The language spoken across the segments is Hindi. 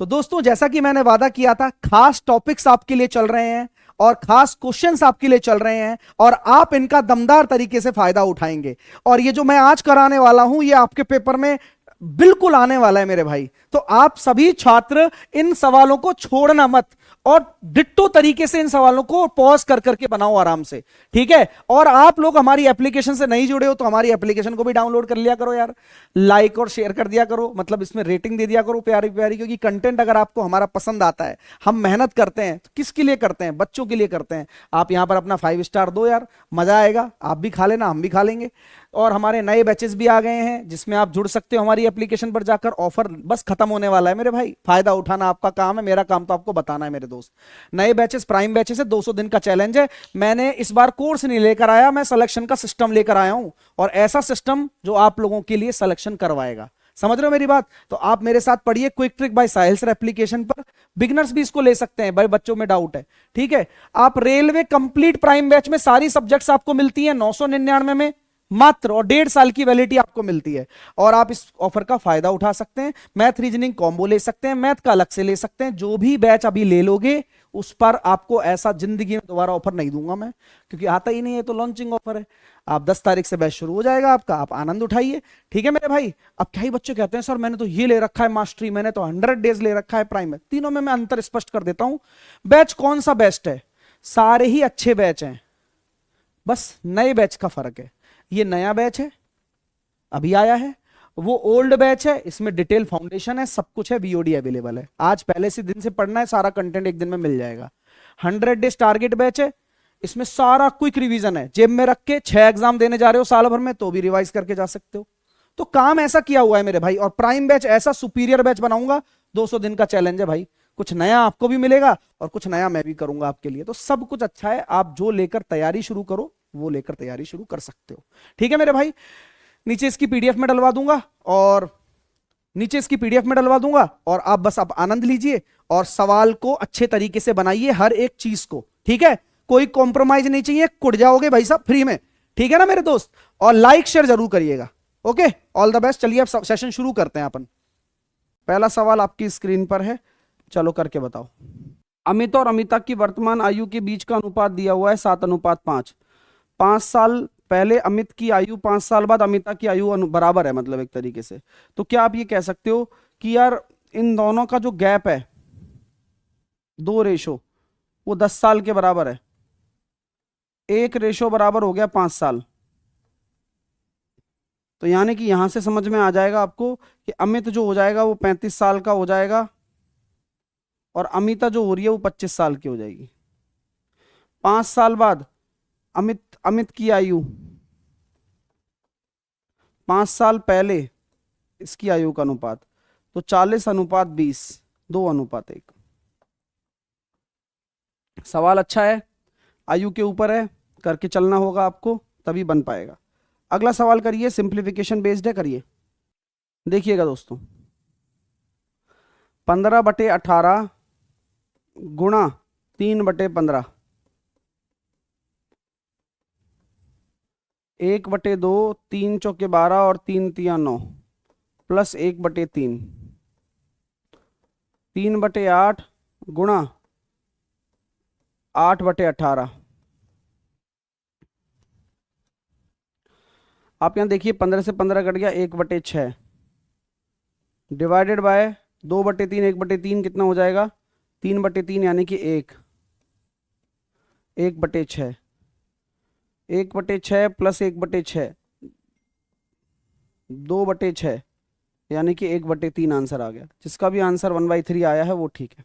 तो दोस्तों जैसा कि मैंने वादा किया था, खास टॉपिक्स आपके लिए चल रहे हैं और खास क्वेश्चंस आपके लिए चल रहे हैं और आप इनका दमदार तरीके से फायदा उठाएंगे। और ये जो मैं आज कराने वाला हूं ये आपके पेपर में बिल्कुल आने वाला है मेरे भाई। तो आप सभी छात्र इन सवालों को छोड़ना मत और डिट्टो तरीके से इन सवालों को पॉज कर करके बनाओ आराम से, ठीक है। और आप लोग हमारी एप्लीकेशन से नहीं जुड़े हो तो हमारी एप्लीकेशन को भी डाउनलोड कर लिया करो यार, लाइक और शेयर कर दिया करो, मतलब इसमें रेटिंग दे दिया करो प्यारी प्यारी, क्योंकि कंटेंट अगर आपको हमारा पसंद आता है, हम मेहनत करते हैं तो किसके लिए करते हैं, बच्चों के लिए करते हैं। आप यहां पर अपना 5 स्टार दो यार, मजा आएगा, आप भी खा लेना हम भी खा लेंगे। और हमारे नए बैचेस भी आ गए हैं जिसमें आप जुड़ सकते हो हमारी एप्लीकेशन पर जाकर। ऑफर बस खत्म होने वाला है मेरे भाई, फायदा उठाना आपका काम है, मेरा काम तो आपको बताना है मेरे दोस्त। नए बैचेस प्राइम बैचेस है, 200 दिन का चैलेंज है। मैंने इस बार कोर्स नहीं लेकर आया, मैं सिलेक्शन का सिस्टम लेकर आया हूं, और ऐसा सिस्टम जो आप लोगों के लिए सिलेक्शन करवाएगा। समझ रहे हो मेरी बात? तो आप मेरे साथ पढ़िए क्विक ट्रिक बाय साहिल सर एप्लीकेशन पर। बिगनर्स भी इसको ले सकते हैं, बड़े बच्चों में डाउट है, ठीक है। आप रेलवे कंप्लीट प्राइम बैच में सारी सब्जेक्ट्स आपको मिलती है 999 में मात्र, और 1.5 साल की वैलिडिटी आपको मिलती है। और आप इस ऑफर का फायदा उठा सकते हैं। मैथ रीजनिंग कॉम्बो ले सकते हैं, मैथ का अलग से ले सकते हैं। जो भी बैच अभी ले लोगे उस पर आपको ऐसा जिंदगी में दोबारा ऑफर नहीं दूंगा मैं, क्योंकि आता ही नहीं है, तो लॉन्चिंग ऑफर है। आप 10 तारीख से बैच शुरू हो जाएगा आपका, आप आनंद उठाइए, ठीक है मेरे भाई। अब क्या ही बच्चे कहते हैं सर मैंने तो ये ले रखा है मास्टरी, मैंने तो 100 डेज ले रखा है प्राइम में। तीनों में मैं अंतर स्पष्ट कर देता हूं। बैच कौन सा बेस्ट है? सारे ही अच्छे बैच हैं, बस नए बैच का फर्क है। ये नया बैच है, अभी आया है, वो ओल्ड बैच है, इसमें डिटेल फाउंडेशन है, सब कुछ है, बीओडी अवेलेबल है। आज पहले से दिन से पढ़ना है, सारा कंटेंट एक दिन में मिल जाएगा। 100 डेज टारगेट बैच है, इसमें सारा क्विक रिवीजन है, जेब में रख के 6 एग्जाम देने जा रहे हो साल भर में तो भी रिवाइज करके जा सकते हो। तो काम ऐसा किया हुआ है मेरे भाई। और प्राइम बैच ऐसा सुपीरियर बैच बनाऊंगा, 200 दिन का चैलेंज है भाई, कुछ नया आपको भी मिलेगा और कुछ नया मैं भी करूंगा आपके लिए। तो सब कुछ अच्छा है, आप जो लेकर तैयारी शुरू करो वो लेकर तैयारी शुरू कर सकते हो, ठीक है मेरे भाई। नीचे इसकी पीडीएफ में डलवा दूंगा, और नीचे इसकी पीडीएफ में डलवा दूंगा, और आप बस आप आनंद लीजिए और सवाल को अच्छे तरीके से बनाइए, हर एक चीज को, ठीक है। कोई कॉम्प्रोमाइज नहीं चाहिए, कुट जाओगे भाई साहब फ्री में, ठीक है ना मेरे दोस्त। और लाइक शेयर जरूर करिएगा, ओके। All the best. चलिए अब सेशन शुरू करते हैं अपन। पहला सवाल आपकी स्क्रीन पर है, चलो करके बताओ। अमित और अमिता की वर्तमान आयु के बीच का अनुपात दिया हुआ है 7:5। 5 साल पहले अमित की आयु, 5 साल बाद अमिता की आयु बराबर है, मतलब एक तरीके से। तो क्या आप ये कह सकते हो कि यार इन दोनों का जो गैप है, 2 रेशो, वो 10 साल के बराबर है। 1 रेशो बराबर हो गया 5 साल। तो यानी कि यहां से समझ में आ जाएगा आपको कि अमित जो हो जाएगा वो 35 साल का हो जाएगा, और अमिता जो हो रही है वो 25 साल की हो जाएगी। 5 साल बाद अमित की आयु, 5 साल पहले इसकी आयु का अनुपात, तो 40:20, 2:1। सवाल अच्छा है, आयु के ऊपर है, करके चलना होगा आपको, तभी बन पाएगा। अगला सवाल करिए, सिंप्लीफिकेशन बेस्ड है, करिए। देखिएगा दोस्तों, 15/18 गुणा 3/15, 1/2, 3 चौके 12 और 3 तिया 9, प्लस 1/3, 3/8 गुणा 8/18। आप यहां देखिए 15 से 15 कट गया, 1/6 डिवाइडेड बाय 2/3, 1/3 कितना हो जाएगा, 3/3, यानी कि 1/6, 1/6 प्लस 1/6, 2/6, यानी कि 1/3 आंसर आ गया। जिसका भी आंसर 1/3 आया है वो ठीक है,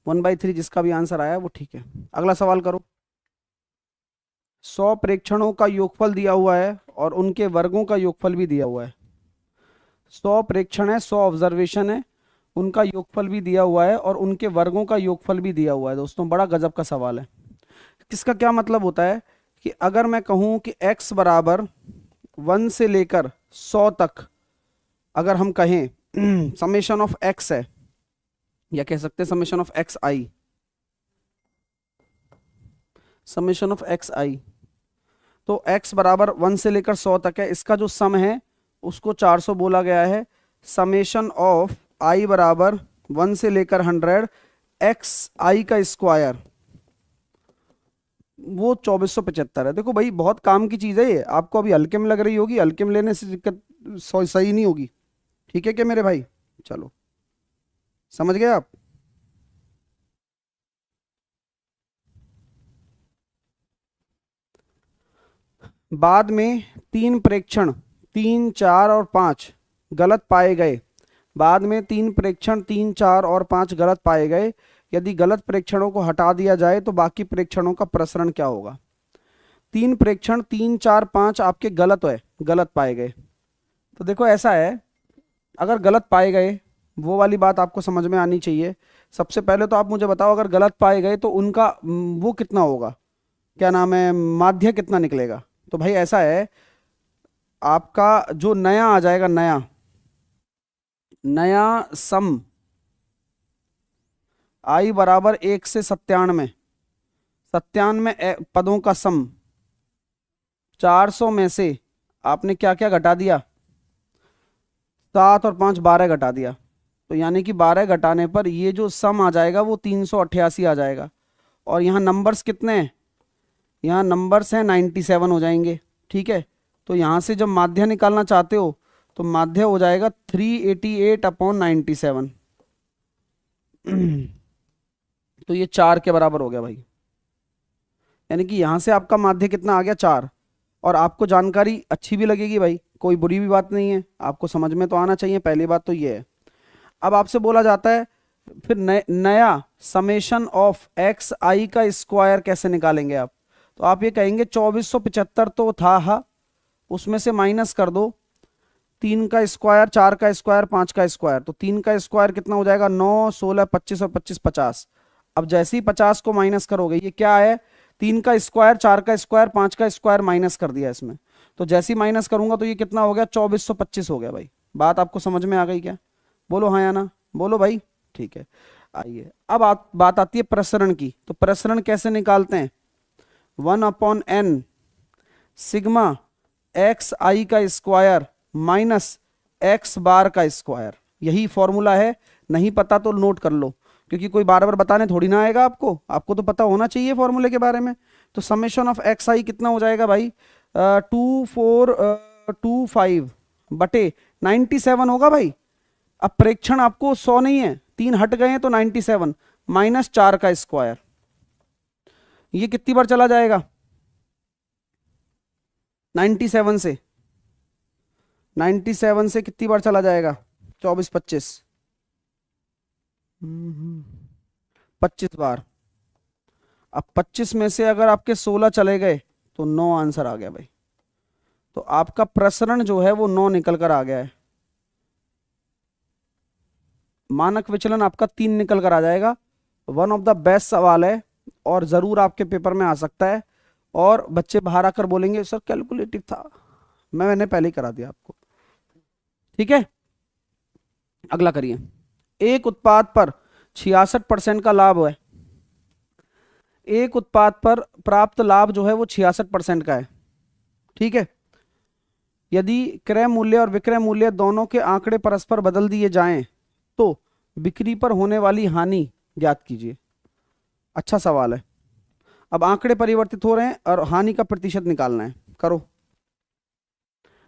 1/3 जिसका भी आंसर आया है वो ठीक है। अगला सवाल करो। 100 प्रेक्षणों का योगफल दिया हुआ है और उनके वर्गों का योगफल भी दिया हुआ है। 100 प्रेक्षण है, 100 ऑब्जर्वेशन है, उनका योगफल भी दिया हुआ है और उनके वर्गों का योगफल भी दिया हुआ है। दोस्तों बड़ा गजब का सवाल है। किसका क्या मतलब होता है कि अगर मैं कहूं कि x बराबर 1 से लेकर 100 तक, अगर हम कहें समेशन ऑफ x है, या कह सकते हैं summation of x i, summation of x i, तो x बराबर 1 से लेकर 100 तक है, इसका जो सम है उसको 400 बोला गया है। समेशन ऑफ i बराबर 1 से लेकर 100 तक है, इसका जो सम है उसको 400 बोला गया है। समेशन ऑफ i बराबर 1 से लेकर 100 एक्स आई का स्क्वायर, वो 2475 है। देखो भाई बहुत काम की चीज है ये, आपको अभी हल्के में लग रही होगी, हल्के में लेने से दिक्कत सही नहीं होगी। ठीक है क्या मेरे भाई? चलो समझ गए आप? बाद में तीन प्रेक्षण 3, 4 और 5 गलत पाए गए। बाद में तीन प्रेक्षण 3, 4 और 5 गलत पाए गए। यदि गलत प्रेक्षणों को हटा दिया जाए तो बाकी प्रेक्षणों का प्रसरण क्या होगा? तीन प्रेक्षण 3, 4, 5 आपके गलत है, गलत पाए गए। तो देखो ऐसा है, अगर गलत पाए गए, वो वाली बात आपको समझ में आनी चाहिए। सबसे पहले तो आप मुझे बताओ, अगर गलत पाए गए तो उनका वो कितना होगा, क्या नाम है, माध्य कितना निकलेगा? तो भाई ऐसा है, आपका जो नया आ जाएगा, नया नया सम आई बराबर 1 से 97, 97 पदों का सम, 400 में से आपने क्या क्या घटा दिया? 7 और 5 12 घटा दिया। तो यानी कि 12 घटाने पर ये जो सम आ जाएगा वो 388 आ जाएगा। और यहाँ नंबर्स कितने हैं? यहाँ नंबर्स हैं 97 हो जाएंगे। ठीक है, तो यहाँ से जब माध्य निकालना चाहते हो तो माध्य हो जाएगा 388/97। तो ये 4 के बराबर हो गया भाई। यानी कि यहाँ से आपका माध्य कितना आ गया? 4। और आपको जानकारी अच्छी भी लगेगी भाई, कोई बुरी भी बात नहीं है, आपको समझ में तो आना चाहिए, पहली बात तो ये है। अब आपसे बोला जाता है फिर नया समेशन ऑफ एक्स आई का स्क्वायर कैसे निकालेंगे आप? तो आप ये कहेंगे 2475 तो था, हा उसमें से माइनस कर दो 3 का स्क्वायर, 4 का स्क्वायर, 5 का स्क्वायर। तो 3 का स्क्वायर कितना हो जाएगा? 9, 16, 25 और 25 50। अब जैसे ही 50 को माइनस करोगे, ये क्या है? 3 का स्क्वायर, 4 का स्क्वायर, 5 का स्क्वायर माइनस कर दिया इसमें। तो जैसे ही माइनस करूंगा तो ये कितना हो गया? 2425 हो गया भाई। बात आपको समझ में आ गई क्या? बोलो हाँ या ना, बोलो भाई। ठीक है, आइए अब बात आती है प्रसरण की। तो प्रसरण कैसे निकालते हैं? 1/n सिग्मा एक्स आई का स्क्वायर माइनस एक्स बार का स्क्वायर, यही फॉर्मूला है। नहीं पता तो नोट कर लो, क्योंकि कोई बार बार बताने थोड़ी ना आएगा आपको तो पता होना चाहिए फॉर्मूले के बारे में। तो समेशन ऑफ एक्स आई कितना हो जाएगा भाई? 2425 बटे 97 होगा भाई। अब प्रेक्षण आपको 100 नहीं है, 3 हट गए हैं तो 97 माइनस 4 का स्क्वायर, ये कितनी बार चला जाएगा? 97 से 97 से कितनी बार चला जाएगा? 24 25 25 बार। अब 25 में से अगर आपके 16 चले गए तो 9 आंसर आ गया भाई। तो आपका प्रसरण जो है वो 9 निकल कर आ गया है। मानक विचलन आपका 3 निकल कर आ जाएगा। वन ऑफ द बेस्ट सवाल है और जरूर आपके पेपर में आ सकता है। और बच्चे बाहर आकर बोलेंगे सर कैलकुलेटिव था, मैंने पहले ही करा दिया आपको। ठीक है, अगला करिए। एक उत्पाद पर 66% का लाभ है। एक उत्पाद पर प्राप्त लाभ जो है वो 66% का है। ठीक है, यदि क्रय मूल्य और विक्रय मूल्य दोनों के आंकड़े परस्पर बदल दिए जाएं तो बिक्री पर होने वाली हानि ज्ञात कीजिए। अच्छा सवाल है। अब आंकड़े परिवर्तित हो रहे हैं और हानि का प्रतिशत निकालना है, करो।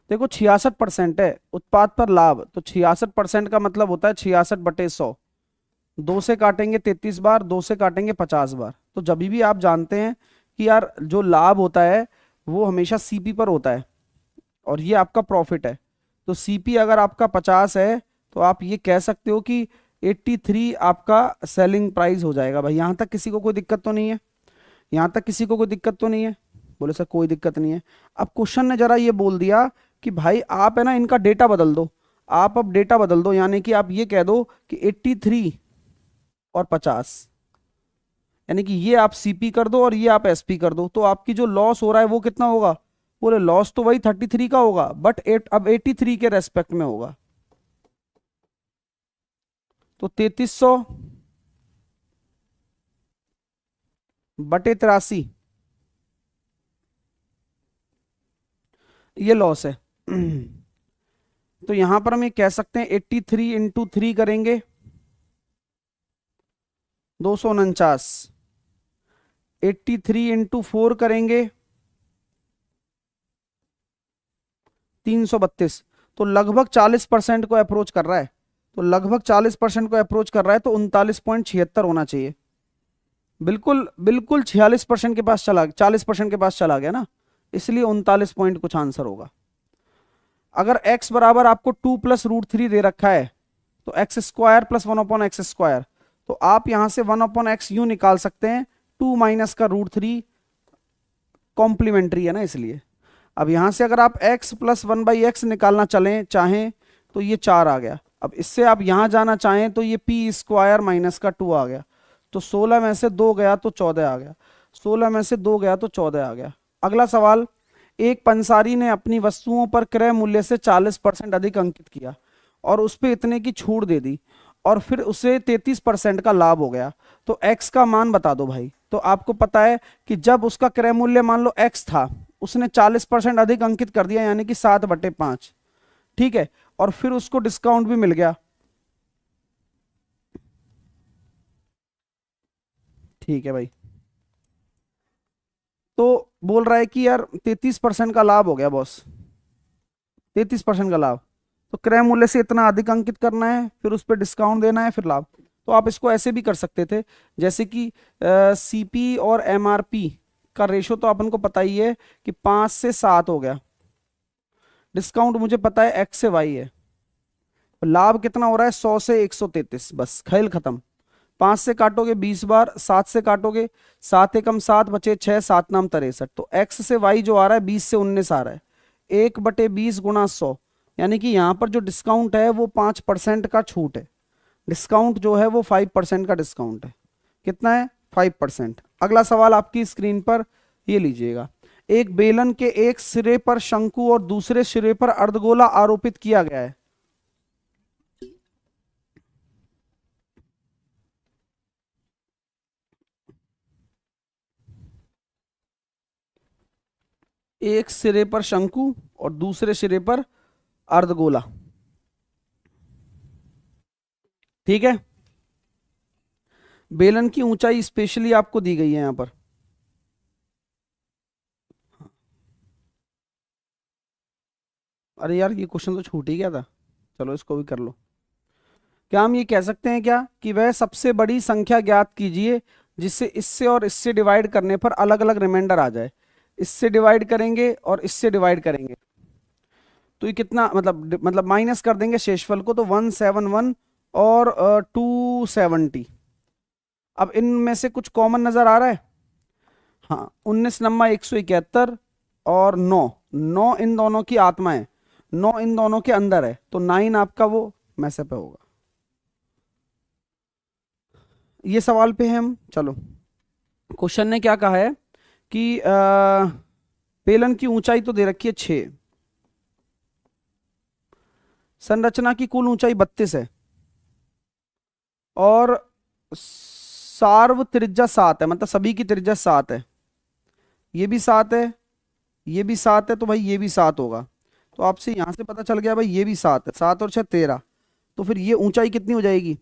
देखो 66% है उत्पाद पर लाभ, तो 66% का मतलब होता है 66/100। 2 से काटेंगे 33 बार, 2 से काटेंगे 50 बार। तो जब भी आप जानते हैं कि यार जो लाभ होता है वो हमेशा सीपी पर होता है और ये आपका प्रॉफिट है। तो सीपी अगर आपका 50 है तो आप ये कह सकते हो कि 83 आपका सेलिंग प्राइस हो जाएगा भाई। यहां तक किसी को कोई दिक्कत तो नहीं है? यहां तक किसी को कोई दिक्कत तो नहीं है? बोले सर कोई दिक्कत नहीं है। अब क्वेश्चन ने जरा ये बोल दिया कि भाई आप है ना इनका डेटा बदल दो। आप अब डेटा बदल दो, यानी कि आप ये कह दो कि 83 और 50, यानी कि ये आप सीपी कर दो और ये आप एसपी कर दो। तो आपकी जो लॉस हो रहा है वो कितना होगा? बोले लॉस तो वही 33 का होगा बट अब 83 के रेस्पेक्ट में होगा। तो 3300 बटे 83 ये लॉस है। तो यहां पर हम ये कह सकते हैं 83 × 3 करेंगे 249, 83 इंटू 4 करेंगे 332, तो लगभग 40% को अप्रोच कर रहा है। तो लगभग 40% को अप्रोच कर रहा है, तो 39.76 होना चाहिए। बिल्कुल बिल्कुल 46% के पास चला, 40% के पास चला गया ना, इसलिए 39 पॉइंट कुछ आंसर होगा। अगर x बराबर आपको 2 प्लस रूट 3 दे रखा है, तो एक्स स्क्वायर प्लस 1/x², तो आप यहां से 1/x यूं निकाल सकते हैं, 2 माइनस का रूट 3 कॉम्प्लीमेंट्री है ना, इसलिए। अब यहां से अगर आप x प्लस 1/x निकालना चाहें तो ये 4 आ गया। अब इससे आप यहां जाना चाहें तो ये p² माइनस का 2 आ गया, तो 16 में से 2 गया तो 14 आ गया, 16 में से 2 गया तो 14 आ गया। अगला सवाल, एक पंसारी ने अपनी वस्तुओं पर क्रय मूल्य से 40% अधिक अंकित किया और उस पर इतने की छूट दे दी, और फिर उसे 33% का लाभ हो गया, तो x का मान बता दो भाई। तो आपको पता है कि जब उसका क्रय मूल्य मान लो x था, उसने 40% अधिक अंकित कर दिया, यानी कि 7/5, ठीक है, और फिर उसको डिस्काउंट भी मिल गया, ठीक है भाई। तो बोल रहा है कि यार 33% का लाभ हो गया बॉस, 33% का लाभ, तो क्रय मूल्य से इतना अधिक अंकित करना है, फिर उस पर डिस्काउंट देना है, फिर लाभ। तो आप इसको ऐसे भी कर सकते थे, जैसे कि सीपी और एमआरपी का रेशो तो अपन को पता ही है कि 5 से 7 हो गया, डिस्काउंट मुझे पता है x से y है, लाभ कितना हो रहा है 100 से 133, बस खेल खत्म। 5 से काटोगे 20 बार, 7 से काटोगे 7 एकम 7 बचे 6, 7 नाम 63, तो x से y जो आ रहा है 20 से 19 आ रहा है, 1/20 गुणा 100, यानी कि यहां पर जो डिस्काउंट है वो 5% का छूट है, डिस्काउंट जो है वो 5% का डिस्काउंट है। कितना है? 5%। अगला सवाल आपकी स्क्रीन पर ये लीजिएगा, एक बेलन के एक सिरे पर शंकु और दूसरे सिरे पर अर्धगोला आरोपित किया गया है। एक सिरे पर शंकु और दूसरे सिरे पर अर्धगोला, ठीक है। बेलन की ऊंचाई स्पेशली आपको दी गई है यहां पर, अरे यार ये क्वेश्चन तो छूट ही गया था, चलो इसको भी कर लो। क्या हम ये कह सकते हैं क्या कि वह सबसे बड़ी संख्या ज्ञात कीजिए जिससे इससे और इससे डिवाइड करने पर अलग अलग रिमाइंडर आ जाए। इससे डिवाइड करेंगे और इससे डिवाइड करेंगे, तो ये कितना, मतलब माइनस कर देंगे शेषफल को, तो 171 और 270। अब इनमें से कुछ कॉमन नजर आ रहा है, हाँ 19 नम्मा 171 और 9, 9 इन दोनों की आत्मा है, 9 इन दोनों के अंदर है, तो 9 आपका वो मैसे पे होगा। ये सवाल पे है हम, चलो। क्वेश्चन ने क्या कहा है कि बेलन की ऊंचाई तो दे रखी है 6, संरचना की कुल ऊंचाई 32 है, और सार्व त्रिज्या 7 है, मतलब सभी की त्रिज्या 7 है, ये भी 7 है, ये भी 7 है, तो भाई ये भी 7 होगा। तो आपसे यहां से पता चल गया भाई ये भी 7 है, 7 और 6 13, तो फिर ये ऊंचाई कितनी हो जाएगी,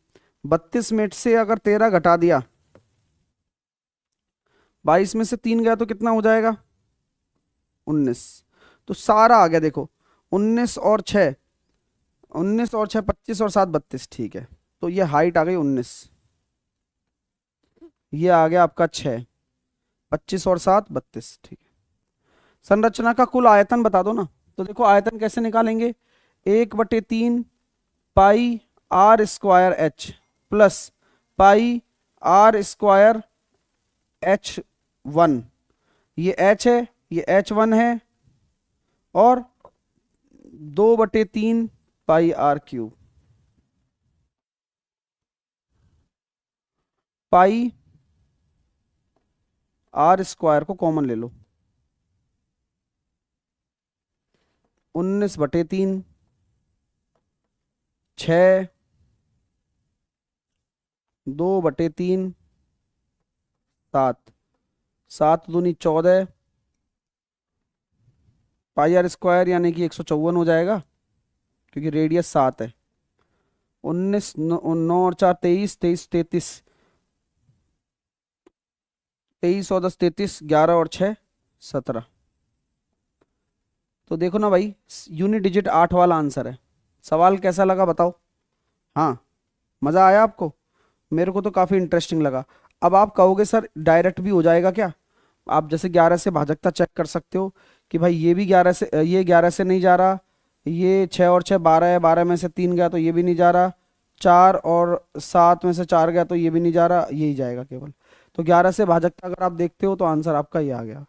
32 में से अगर 13 घटा दिया, 22 में से 3 गया तो कितना हो जाएगा 19, तो सारा आ गया देखो, 19 और 6, 19 और 6 25 और 7 32, ठीक है। तो ये हाइट आ गई 19, ये आ गया आपका 6, 25 और 7 32, ठीक है। संरचना का कुल आयतन बता दो ना, तो देखो आयतन कैसे निकालेंगे, 1/3 पाई r²h प्लस पाई r²h1, ये h है, ये h1 है, और 2/3 पाई r3, पाई r² को कॉमन ले लो, 19/3, 6, 2/3, 7, 7 दूनी 14, पाई r² यानी कि 154 हो जाएगा, क्योंकि रेडियस 7 है। 19 9 और 4 23, 23 33, 23 और 10 33, 11 और 6 17। तो देखो ना भाई, यूनिट डिजिट 8 वाला आंसर है। सवाल कैसा लगा बताओ? हाँ, मज़ा आया आपको? मेरे को तो काफ़ी इंटरेस्टिंग लगा। अब आप कहोगे सर डायरेक्ट भी हो जाएगा क्या? आप जैसे 11 से भाजकता चेक कर सकते हो कि भाई ये भी 11 से, ये 11 से नहीं जा रहा, ये 6 और 6 12 है, 12 में से 3 गया तो ये भी नहीं जा रहा, 4 और 7 में से 4 गया तो ये भी नहीं जा रहा, यही जाएगा केवल। तो 11 से भाजकता अगर आप देखते हो तो आंसर आपका ये आ गया।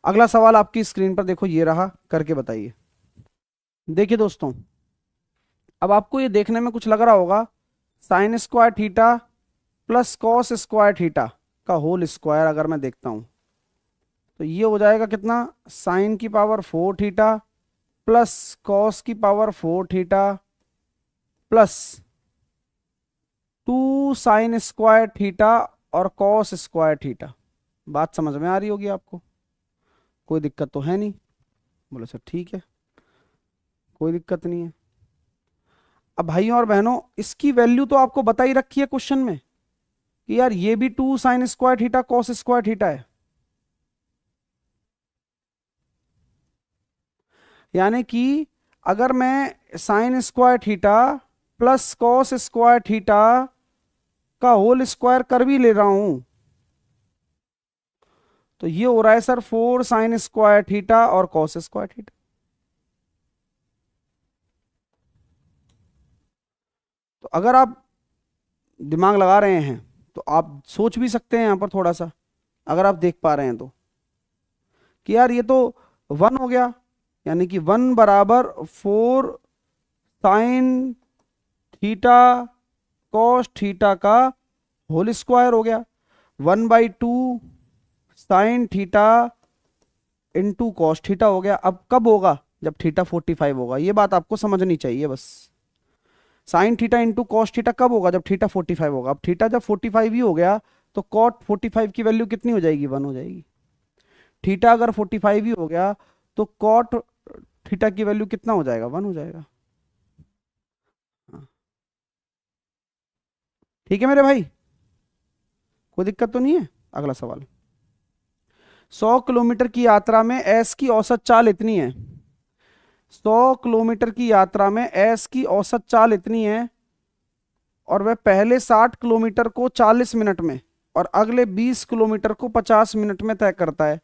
अगला सवाल आपकी स्क्रीन पर देखो, ये रहा, करके बताइए। देखिए दोस्तों, अब आपको ये देखने में कुछ लग रहा होगा, sine square theta plus cos square theta का होल स्क्वायर अगर मैं देखता हूं तो ये हो जाएगा कितना, साइन की पावर 4 थीटा प्लस कॉस की power 4 theta plus 2 sine square theta और कॉस स्क्वायर थीटा। बात समझ में आ रही होगी आपको? कोई दिक्कत तो है नहीं? बोले सर ठीक है, कोई दिक्कत नहीं है। अब भाइयों और बहनों, इसकी वैल्यू तो आपको बता ही रखी है क्वेश्चन में कि यार ये भी 2 sine square theta cos square theta है। यानी कि अगर मैं sine square theta plus cos square theta का होल स्क्वायर कर भी ले रहा हूं तो ये हो रहा है सर 4 साइन स्क्वायर थीटा और कॉस स्क्वायर थीटा। तो अगर आप दिमाग लगा रहे हैं तो आप सोच भी सकते हैं यहां पर थोड़ा सा, अगर आप देख पा रहे हैं तो, कि यार ये तो 1 हो गया, यानी कि 1 बराबर 4 साइन थीटा कॉस थीटा का होल स्क्वायर हो गया, 1/2 sine theta into cos theta हो गया। अब कब होगा? जब थीटा 45 होगा। ये बात आपको समझनी चाहिए बस। Sine theta into cos theta कब होगा? जब थीटा 45 होगा। अब थीटा जब 45 ही हो गया तो कॉट 45 की वैल्यू कितनी हो जाएगी? 1 हो जाएगी। थीटा अगर 45 ही हो गया तो कॉट थीटा की वैल्यू कितना हो जाएगा? 1 हो जाएगा। हाँ। ठीक है मेरे भाई, कोई दिक्कत तो नहीं है? अगला सवाल, 100 किलोमीटर की यात्रा में एस की औसत चाल इतनी है। 100 किलोमीटर की यात्रा में एस की औसत चाल इतनी है और वह पहले 60 किलोमीटर को 40 मिनट में और अगले 20 किलोमीटर को 50 मिनट में तय करता है।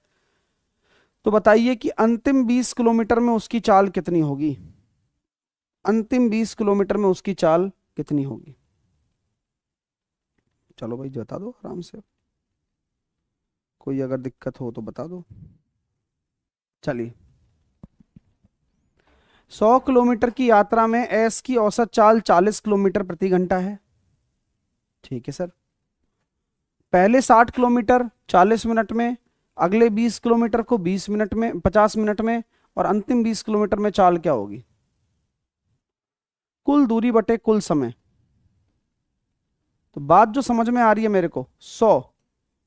तो बताइए कि अंतिम 20 किलोमीटर में उसकी चाल कितनी होगी? अंतिम 20 किलोमीटर में उसकी चाल कितनी होगी? चलो भाई बता दो आराम से, कोई अगर दिक्कत हो तो बता दो। चलिए, 100 किलोमीटर की यात्रा में एस की औसत चाल 40 किलोमीटर प्रति घंटा है। ठीक है सर। पहले 60 किलोमीटर 40 मिनट में, अगले 20 किलोमीटर को 20 मिनट में, 50 मिनट में, और अंतिम 20 किलोमीटर में चाल क्या होगी? कुल दूरी बटे कुल समय। तो बात जो समझ में आ रही है मेरे को, 100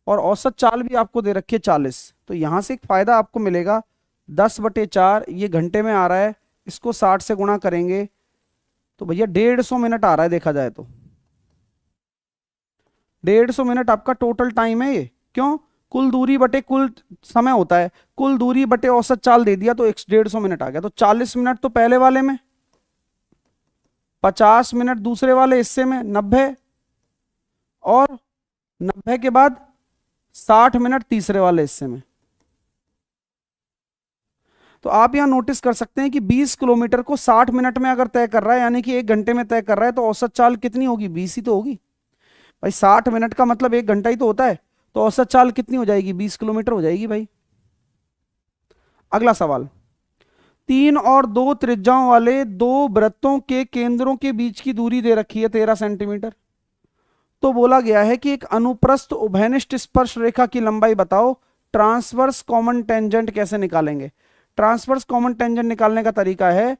और औसत चाल भी आपको दे रखी है 40, तो यहां से एक फायदा आपको मिलेगा, 10/4 ये घंटे में आ रहा है, इसको 60 से गुणा करेंगे तो भैया 150 मिनट आ रहा है। देखा जाए तो 150 मिनट आपका टोटल टाइम है ये। क्यों? कुल दूरी बटे कुल समय होता है, कुल दूरी बटे औसत चाल दे दिया तो 150 मिनट आ गया। तो 40 मिनट तो पहले वाले में, 50 मिनट दूसरे वाले हिस्से में, 90, और 90 के बाद 60 मिनट तीसरे वाले हिस्से में। तो आप यहां नोटिस कर सकते हैं कि 20 किलोमीटर को 60 मिनट में अगर तय कर रहा है, यानी कि 1 घंटे में तय कर रहा है, तो औसत चाल कितनी होगी? 20 ही तो होगी भाई। 60 मिनट का मतलब 1 घंटा ही तो होता है, तो औसत चाल कितनी हो जाएगी? 20 किलोमीटर हो जाएगी भाई। अगला सवाल, 3 और 2 त्रिज्याओं वाले 2 वृत्तों के केंद्रों के बीच की दूरी दे रखी है 13 सेंटीमीटर। तो बोला गया है कि एक अनुप्रस्थ उभयनिष्ठ स्पर्श रेखा की लंबाई बताओ। ट्रांसवर्स कॉमन टेंजेंट कैसे निकालेंगे? ट्रांसवर्स कॉमन टेंजेंट निकालने का तरीका है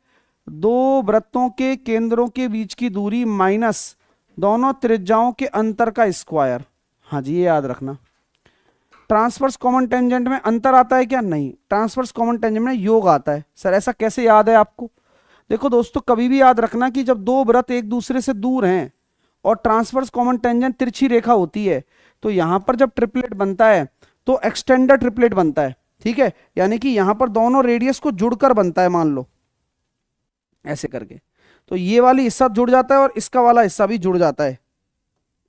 2 वृत्तों के केंद्रों के बीच की दूरी माइनस दोनों त्रिज्याओं के अंतर का स्क्वायर। हाँ जी, ये याद रखना। ट्रांसवर्स कॉमन टेंजेंट में अंतर आता है क्या? नहीं, ट्रांसवर्स कॉमन टेंजेंट में योग आता है। सर ऐसा कैसे याद है आपको? देखो दोस्तों, कभी भी याद रखना कि जब 2 वृत्त एक दूसरे से दूर हैं और ट्रांसवर्स कॉमन टेंजेंट तिरछी रेखा होती है, तो यहां पर जब ट्रिपलेट बनता है तो एक्सटेंडर ट्रिपलेट बनता है, ठीक है। यानी कि यहां पर दोनों रेडियस को जुड़कर बनता है, मान लो ऐसे करके। तो ये वाली हिस्सा जुड़ जाता है और इसका वाला हिस्सा भी जुड़ जाता है,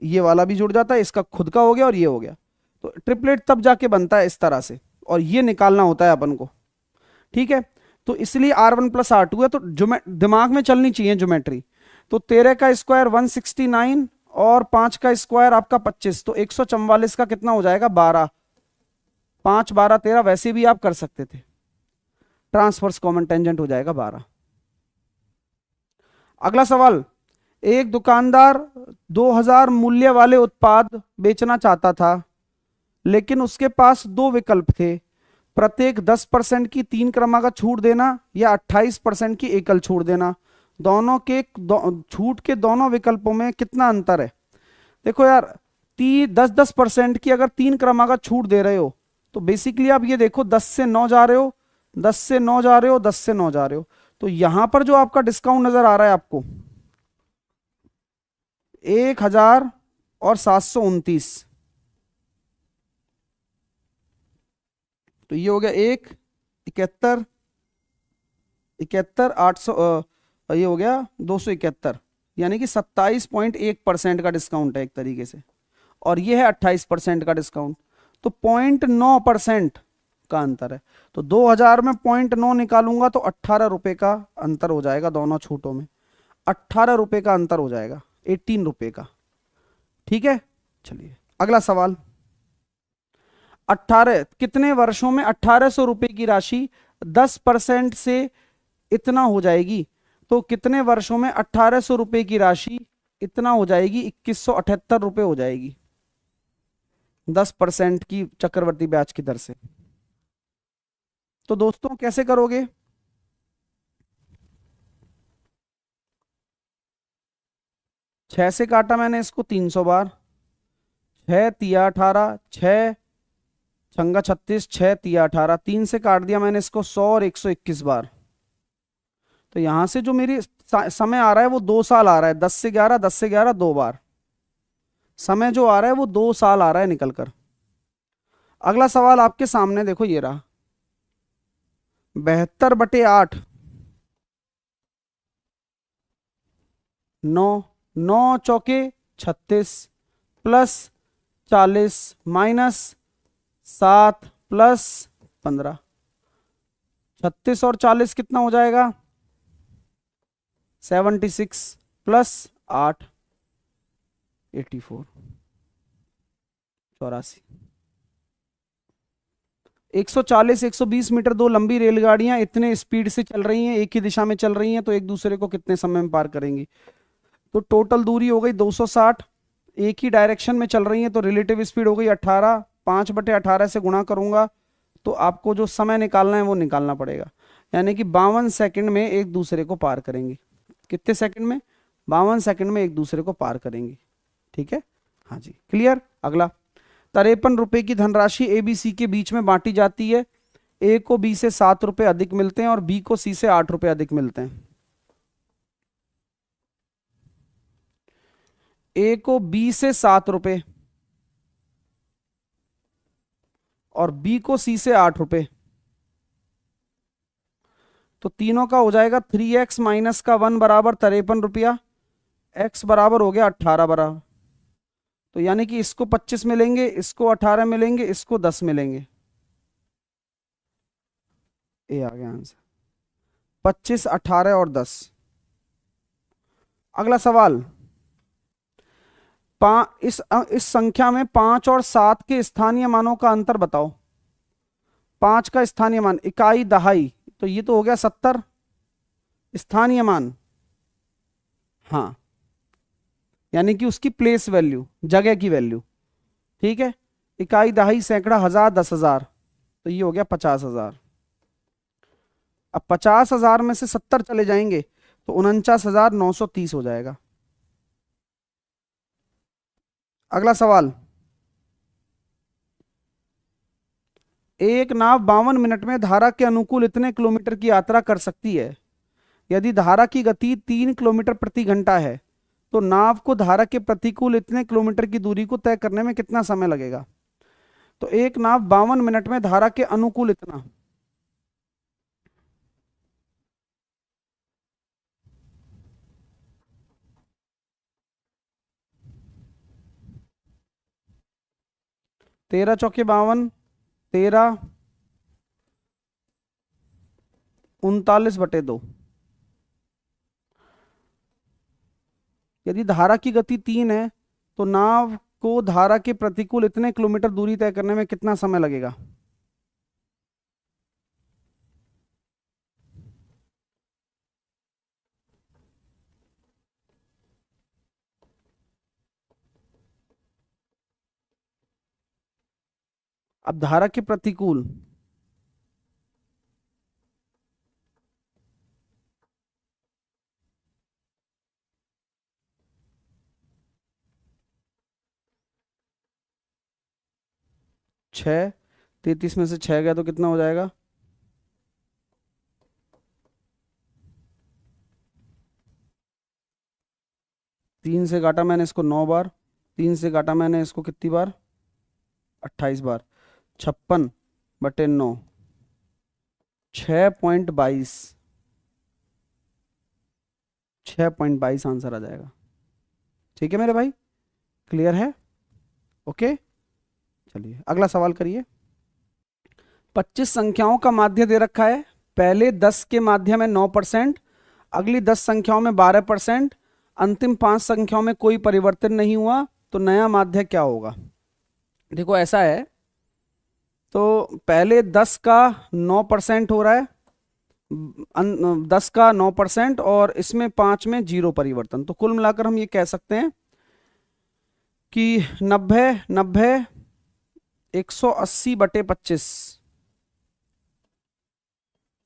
ये वाला भी जुड़ जाता है, इसका खुद का हो गया और ये हो गया। तो ट्रिपलेट तब जाके बनता है इस तरह से, और ये निकालना होता है अपन को, ठीक है। तो इसलिए R1 प्लस R2 है, तो दिमाग में चलनी चाहिए ज्योमेट्री। तो 13 का स्क्वायर 169 और 5 का स्क्वायर आपका 25, तो 144 का कितना हो जाएगा 12, 5 12 13, वैसे भी आप कर सकते थे, ट्रांसवर्स कॉमन टेंजेंट हो जाएगा 12। अगला सवाल, एक दुकानदार 2000 मूल्य वाले उत्पाद बेचना चाहता था, लेकिन उसके पास दो विकल्प थे, प्रत्येक 10% की 3 क्रमागत छूट देना या 28% की एकल छूट देना। दोनों के छूट के दोनों विकल्पों में कितना अंतर है? देखो यार, 10% की अगर 3 क्रमागत छूट दे रहे हो तो बेसिकली आप ये देखो 10 से 9 जा रहे हो, 10 से 9 जा रहे हो, 10 से 9 जा रहे हो। तो यहां पर जो आपका डिस्काउंट नजर आ रहा है आपको 1729, तो ये हो गया 71 71 800, ये हो गया 271, यानी कि 27.1% का डिस्काउंट है एक तरीके से, और ये है 28% का डिस्काउंट, तो 0.9% का अंतर है। तो 2000 में 0.9 निकालूंगा तो 18 रुपए का अंतर हो जाएगा दोनों छूटों में, 18 रुपए का अंतर हो जाएगा, 18 रुपए का, ठीक है। चलिए अगला सवाल, 18 कितने वर्षों में 1800 रुपए की राशि 10% से इतना हो जाएगी? तो कितने वर्षों में 1800 रुपए की राशि इतना हो जाएगी? 2178 रुपए हो जाएगी 10% की चक्रवर्ती ब्याज की दर से। तो दोस्तों कैसे करोगे? छह से काटा मैंने इसको 300 बार, 6 तिया 18, 6 छंगा 36, 6 तिया 18, 3 से काट दिया मैंने इसको 100 और 121 बार। तो यहां से जो मेरी समय आ रहा है वो 2 साल आ रहा है, 10 से 11, 10 से 11 2 बार समय जो आ रहा है वो 2 साल आ रहा है निकल कर। अगला सवाल आपके सामने देखो, ये रहा 72/8, 9 9 चौके 36 प्लस 40 माइनस 7 प्लस 15, 36 और 40 कितना हो जाएगा? 76 प्लस 8 84, 84। 140 120 मीटर दो लंबी रेलगाड़ियां इतने स्पीड से चल रही हैं, एक ही दिशा में चल रही हैं, तो एक दूसरे को कितने समय में पार करेंगी? तो टोटल दूरी हो गई 260, एक ही डायरेक्शन में चल रही हैं, तो रिलेटिव स्पीड हो गई 18, 5/18 से गुणा करूंगा तो आपको जो समय निकालना है वो निकालना पड़ेगा, यानी कि 52 सेकंड में एक दूसरे को पार करेंगे। कितने सेकंड में? 52 सेकंड में एक दूसरे को पार करेंगे, ठीक है। हाँ जी, क्लियर। अगला, 53 रुपए की धनराशि ए बी सी के बीच में बांटी जाती है, ए को बी से 7 रुपए अधिक मिलते हैं और बी को सी से 8 रुपए अधिक मिलते हैं। ए को बी से 7 रुपए और बी को सी से 8 रुपए, तो तीनों का हो जाएगा 3x माइनस का 1 बराबर 53 रुपया, x बराबर हो गया 18 बराबर, तो यानी कि इसको 25 मिलेंगे, इसको 18 मिलेंगे, इसको 10 मिलेंगे। ये आ गया आंसर, 25 18 और 10। अगला सवाल, इस संख्या में 5 और 7 के स्थानीय मानों का अंतर बताओ। 5 का स्थानीय मान इकाई दहाई, तो ये तो हो गया 70, स्थानीय मान, हाँ, यानी कि उसकी प्लेस वैल्यू, जगह की वैल्यू, ठीक है। इकाई दहाई सैकड़ा हजार 10,000, तो ये हो गया 50,000। अब 50,000 में से 70 चले जाएंगे तो 49,930 हो जाएगा। अगला सवाल, एक नाव 52 मिनट में धारा के अनुकूल इतने किलोमीटर की यात्रा कर सकती है। यदि धारा की गति 3 किलोमीटर प्रति घंटा है तो नाव को धारा के प्रतिकूल इतने किलोमीटर की दूरी को तय करने में कितना समय लगेगा? तो एक नाव 52 मिनट में धारा के अनुकूल इतना, तेरह चौके 52, 13, 39/2। यदि धारा की गति 3 है तो नाव को धारा के प्रतिकूल इतने किलोमीटर दूरी तय करने में कितना समय लगेगा? अब धारा के प्रतिकूल, छः, 33 में से 6 गया तो कितना हो जाएगा? 3 से काटा मैंने इसको 9 बार, 3 से काटा मैंने इसको कितनी बार? 28 बार। 56/9, 6.22, 6.22 आंसर आ जाएगा। ठीक है मेरे भाई, क्लियर है? ओके, चलिए अगला सवाल करिए। 25 संख्याओं का माध्य दे रखा है। पहले 10 के माध्य में 9%, अगली 10 संख्याओं में 12%, अंतिम 5 संख्याओं में कोई परिवर्तन नहीं हुआ, तो नया माध्य क्या होगा? देखो ऐसा है, तो पहले 10 का 9% हो रहा है, 10 का 9% और इसमें 5 में 0 परिवर्तन, तो कुल मिलाकर हम ये कह सकते हैं कि 90 180/25,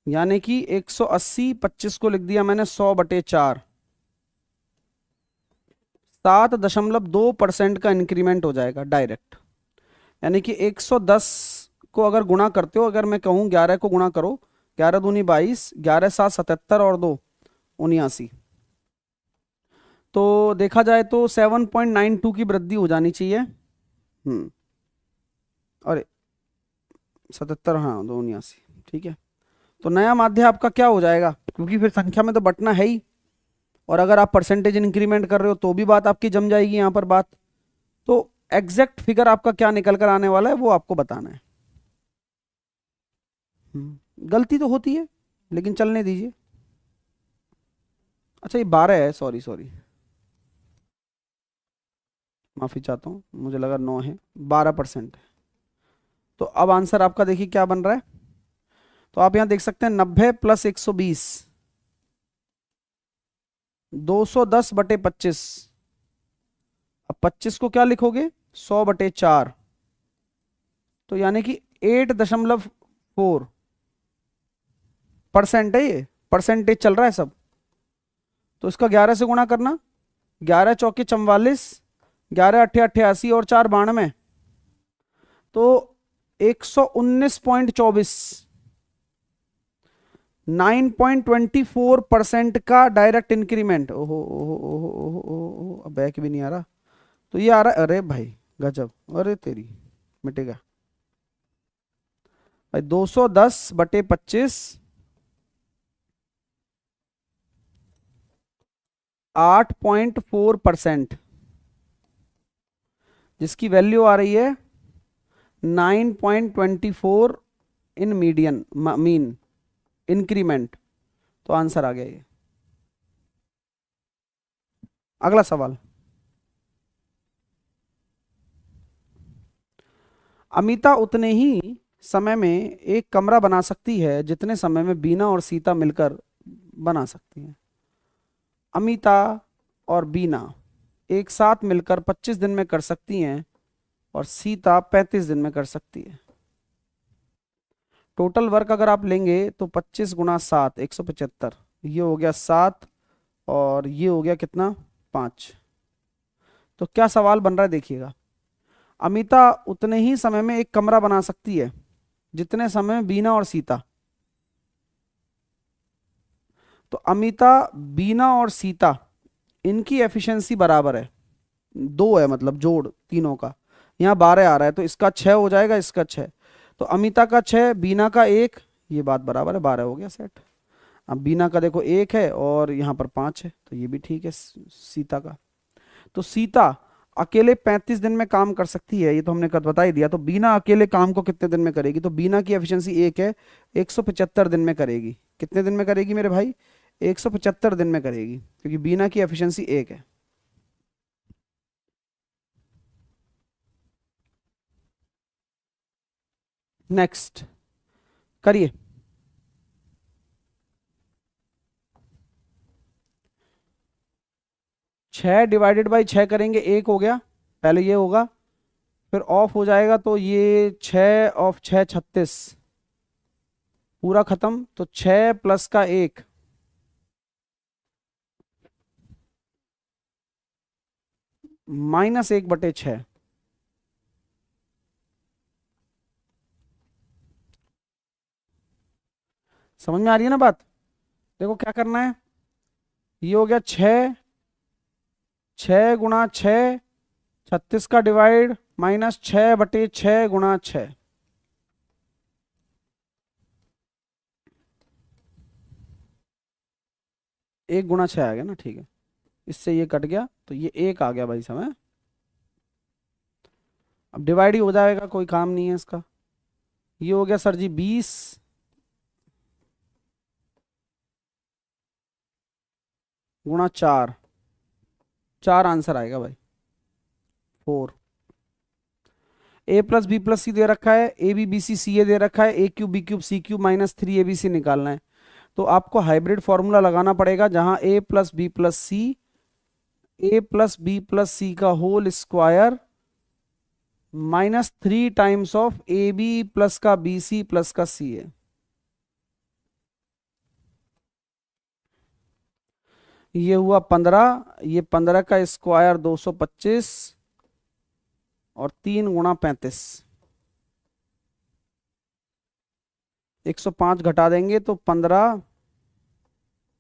यानी कि 180, 25 को लिख दिया मैंने 100/4, 7.2% का इंक्रीमेंट हो जाएगा डायरेक्ट। यानी कि 110 को अगर गुणा करते हो, अगर मैं कहूं 11 को गुणा करो, 11 दूनी 22, 11 7 77 और 2 79, तो देखा जाए तो 7.92 की वृद्धि हो जानी चाहिए। अरे 77, हाँ 2 79, ठीक है। तो नया माध्य आपका क्या हो जाएगा? क्योंकि फिर संख्या में तो बंटना है ही, और अगर आप परसेंटेज इंक्रीमेंट कर रहे हो तो भी बात आपकी जम जाएगी यहाँ पर बात। तो एग्जैक्ट फिगर आपका क्या निकल कर आने वाला है वो आपको बताना है। गलती तो होती है लेकिन चलने दीजिए। अच्छा ये 12 है, सॉरी माफी चाहता हूँ, मुझे लगा 9 है, 12% है। तो अब आंसर आपका देखिए क्या बन रहा है। तो आप यहां देख सकते हैं 90 + 120, 210/25। अब 25 को क्या लिखोगे? 100/4, तो यानी कि 8.4% है। ये परसेंटेज चल रहा है सब, तो इसका 11 से गुणा करना, 11 चौके 44, 11 अट्ठे 88 और 4 92, तो 119.24, 9.24% का डायरेक्ट इंक्रीमेंट। ओहो ओहो ओहो ओहो ओहो, अब बैक भी नहीं आ रहा, तो ये आ रहा है। अरे भाई गजब, अरे तेरी मिटेगा भाई। 210/25, 8.4%, जिसकी वैल्यू आ रही है 9.24 इन मीडियन मीन इंक्रीमेंट। तो आंसर आ गया ये। अगला सवाल, अमिता उतने ही समय में एक कमरा बना सकती है जितने समय में बीना और सीता मिलकर बना सकती हैं। अमिता और बीना एक साथ मिलकर 25 दिन में कर सकती हैं और सीता 35 दिन में कर सकती है। टोटल वर्क अगर आप लेंगे तो 25 × 7 175, ये हो गया 7 और ये हो गया कितना? 5। तो क्या सवाल बन रहा है देखिएगा। अमिता उतने ही समय में एक कमरा बना सकती है जितने समय में बीना और सीता। तो अमिता, बीना और सीता इनकी एफिशिएंसी बराबर है, 2 है, मतलब जोड़ तीनों का, यहाँ 12 आ रहा है, तो इसका 6 हो जाएगा, इसका 6। तो अमिता का 6, बीना का 1, ये बात बराबर है, 12 हो गया सेट। अब बीना का देखो 1 है और यहाँ पर 5 है, तो ये भी ठीक है सीता का। तो सीता अकेले 35 दिन में काम कर सकती है, ये तो हमने कद बता ही दिया। तो बीना अकेले काम को कितने दिन में करेगी? तो बीना की एफिशिएंसी 1 है, 175 दिन में करेगी। कितने दिन में करेगी मेरे भाई? 175 दिन में करेगी, क्योंकि बीना की एफिशिएंसी 1 है। नेक्स्ट करिए। 6 डिवाइडेड बाई 6 करेंगे, 1 हो गया, पहले ये होगा, फिर ऑफ हो जाएगा, तो ये 6 ऑफ 6 36, पूरा खत्म। तो 6 प्लस का 1, -1/6। समझ में आ रही है ना बात? देखो क्या करना है, ये हो गया 6, 6 गुणा 6, 36 का डिवाइड, -6/6 गुणा 6। एक गुणा 6 आ गया ना, ठीक है, इससे ये कट गया, तो ये 1 आ गया भाई समय। अब डिवाइड ही हो जाएगा, कोई काम नहीं है इसका। ये हो गया सर जी 20, गुणा 4, 4 आंसर आएगा भाई, 4। ए प्लस बी प्लस सी दे रखा है, ए बी बी सी सी ए दे रखा है, ए cube B cube C cube -3 ABC निकालना है। तो आपको हाइब्रिड फॉर्मूला लगाना पड़ेगा, जहां A plus B plus C, A plus B plus C का whole square -3 times of A B plus का बी सी प्लस का सी ए। ये हुआ 15, ये 15 का स्क्वायर 225 और 3 गुणा 35, 105 घटा देंगे तो 15,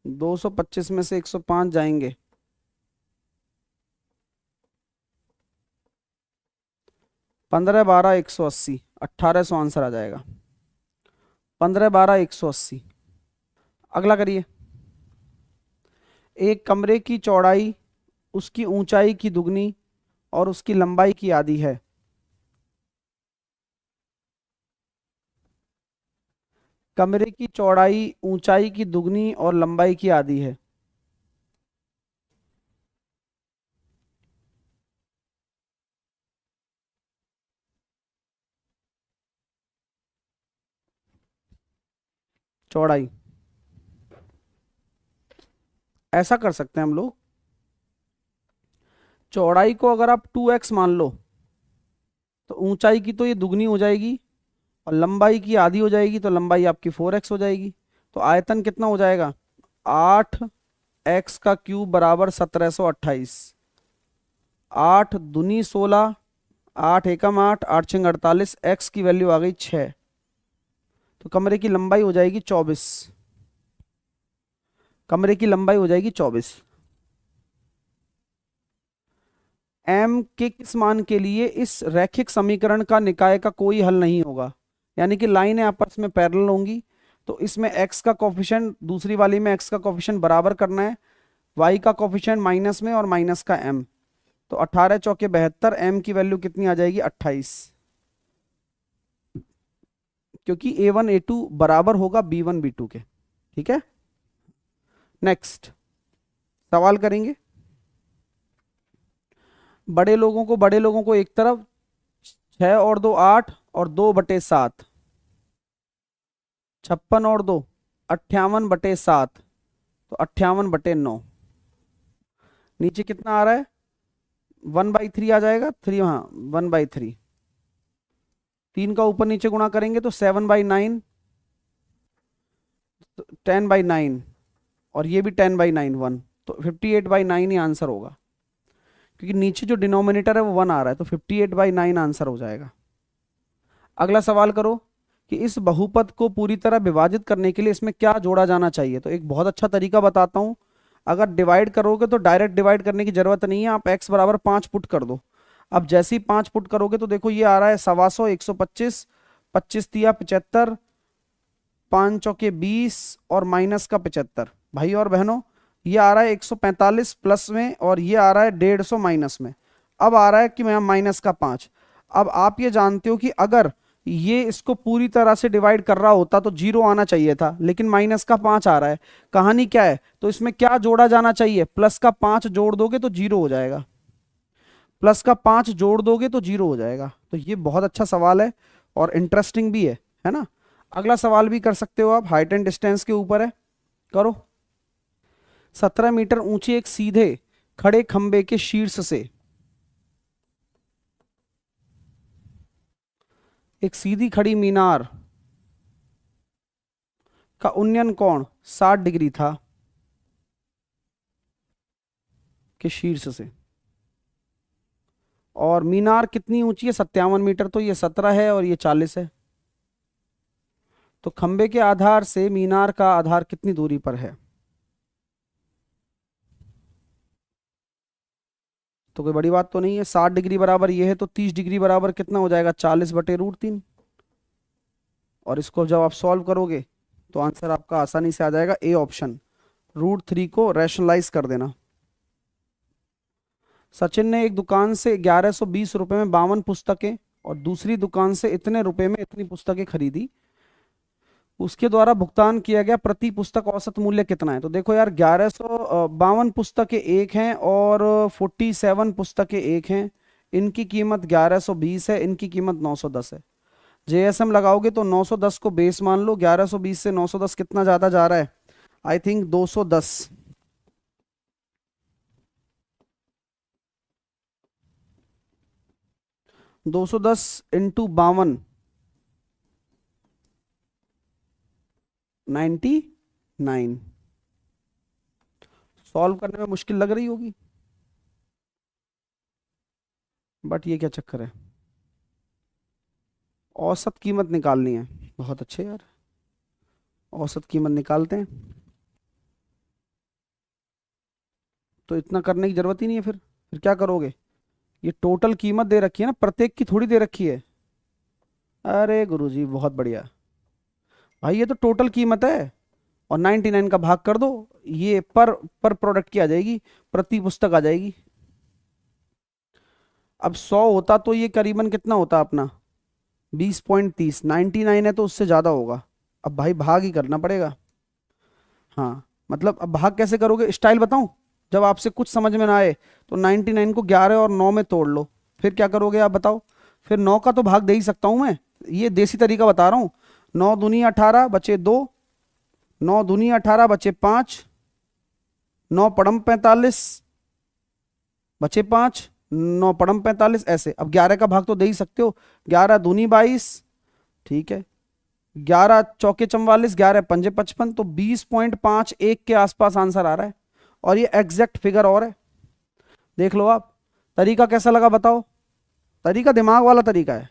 225 में से 105 जाएंगे, 15 12 180, 1800 आंसर आ जाएगा, 15 12 180। अगला करिए। एक कमरे की चौड़ाई उसकी ऊंचाई की दुगनी और उसकी लंबाई की आधी है। कमरे की चौड़ाई ऊंचाई की दुगनी और लंबाई की आधी है। चौड़ाई ऐसा कर सकते हैं हम लोग, चौड़ाई को अगर आप 2x मान लो तो ऊंचाई की तो ये दुगनी हो जाएगी और लंबाई की आधी हो जाएगी, तो लंबाई आपकी 4x हो जाएगी। तो आयतन कितना हो जाएगा? 8x का क्यूब बराबर 1728। 8 दूनी 16, 8 एकम 8, 8 छंग 48, x की वैल्यू आ गई 6। तो कमरे की लंबाई हो जाएगी 24। कमरे की लंबाई हो जाएगी 24। m के किस मान के लिए इस रैखिक समीकरण का निकाय का कोई हल नहीं होगा? यानी कि लाइनें आपस में पैरेलल होंगी, तो इसमें x का कोफिशिएंट, दूसरी वाली में x का कोफिशिएंट बराबर करना है, y का कोफिशिएंट माइनस में और माइनस का m। तो 18 चौके 72, m की वैल्यू कितनी आ जाएगी? 28, क्योंकि a1 a2 बराबर होगा b1 b2 के। ठीक है, नेक्स्ट सवाल करेंगे। बड़े लोगों को एक तरफ, 6 और 2 8 और 2/7, 56 और 2 58/7, तो 58/9। नीचे कितना आ रहा है? 1/3 आ जाएगा, 3, हाँ 1/3। 3 का ऊपर नीचे गुणा करेंगे तो 7/9, 10/9, और ये भी 10/9, 1, तो 58/9 ही आंसर होगा, क्योंकि नीचे जो डिनोमिनेटर है वो 1 आ रहा है, तो 58/9 आंसर हो जाएगा। अगला सवाल करो कि इस बहुपद को पूरी तरह विभाजित करने के लिए इसमें क्या जोड़ा जाना चाहिए। तो एक बहुत अच्छा तरीका बताता हूं, अगर डिवाइड करोगे तो डायरेक्ट डिवाइड करने की जरूरत नहीं है, आप x बराबर 5 पुट कर दो। अब जैसे ही 5 पुट करोगे तो देखो ये आ रहा है 125, 125, 25 तिया 75, 5 चौके 20 और माइनस का 75। भाई और बहनों ये आ रहा है 145 प्लस में और ये आ रहा है 150 माइनस में। अब आ रहा है कि मैं माइनस का 5। अब आप ये जानते हो कि अगर ये इसको पूरी तरह से डिवाइड कर रहा होता तो 0 आना चाहिए था, लेकिन माइनस का 5 आ रहा है। कहानी क्या है, तो इसमें क्या जोड़ा जाना चाहिए, प्लस का 5 जोड़ दोगे तो 0 हो जाएगा, प्लस का 5 जोड़ दोगे तो 0 हो जाएगा। तो ये बहुत अच्छा सवाल है और इंटरेस्टिंग भी है ना। अगला सवाल भी कर सकते हो आप, हाइट एंड डिस्टेंस के ऊपर है, करो। 17 मीटर ऊंचे एक सीधे खड़े खंबे के शीर्ष से एक सीधी खड़ी मीनार का उन्नयन कोण 60 डिग्री था के शीर्ष से, और मीनार कितनी ऊंची है, 57 मीटर। तो ये 17 है और ये 40 है। तो खंबे के आधार से मीनार का आधार कितनी दूरी पर है। तो कोई बड़ी बात तो नहीं है। 60 डिग्री बराबर ये है तो 30 डिग्री बराबर कितना हो जाएगा, 40/√3। और इसको जब आप सॉल्व करोगे तो आंसर आपका आसानी से आ जाएगा ए ऑप्शन, √3 को रैशनलाइज कर देना। सचिन ने एक दुकान से 1120 रुपए में 52 पुस्तकें और दूसरी दुकान से इतने रुपए में इतनी पुस्तकें खरीदी। उसके द्वारा भुगतान किया गया प्रति पुस्तक औसत मूल्य कितना है। तो देखो यार, 1152 पुस्तकें एक हैं और 47 पुस्तकें एक हैं। इनकी कीमत 1120 है, इनकी कीमत 910 है। जेएसएम लगाओगे तो 910 को बेस मान लो, 1120 से 910 कितना ज्यादा जा रहा है, आई थिंक 210। 210 इंटू 52, 99। सॉल्व करने में मुश्किल लग रही होगी, बट ये क्या चक्कर है, औसत कीमत निकालनी है। बहुत अच्छे यार, औसत कीमत निकालते हैं। तो इतना करने की जरूरत ही नहीं है। फिर क्या करोगे, ये टोटल कीमत दे रखी है ना, प्रत्येक की थोड़ी दे रखी है। अरे गुरुजी बहुत बढ़िया भाई, ये तो टोटल कीमत है और 99 का भाग कर दो, ये पर प्रोडक्ट की आ जाएगी, प्रति पुस्तक आ जाएगी। अब 100 होता तो ये करीबन कितना होता अपना, 20.30। 99 है तो उससे ज्यादा होगा। अब भाई भाग ही करना पड़ेगा। हाँ मतलब अब भाग कैसे करोगे, स्टाइल बताऊं। जब आपसे कुछ समझ में ना आए तो 99 को 11 और 9 में तोड़ लो, फिर क्या करोगे आप बताओ। फिर 9 का तो भाग दे ही सकता हूं मैं, ये देसी तरीका बता रहा हूं। 9 दूनी 18 बचे 2, 9 दूनी 18 बचे 5, 9 पड़म 45 बचे 5, 9 पड़म 45 ऐसे। अब 11 का भाग तो दे ही सकते हो, 11 दूनी 22, ठीक है, 11 चौके 44, 11 पंजे 55, तो 20.51 के आसपास आंसर आ रहा है। और ये एग्जैक्ट फिगर और है, देख लो आप। तरीका कैसा लगा बताओ, तरीका दिमाग वाला तरीका है।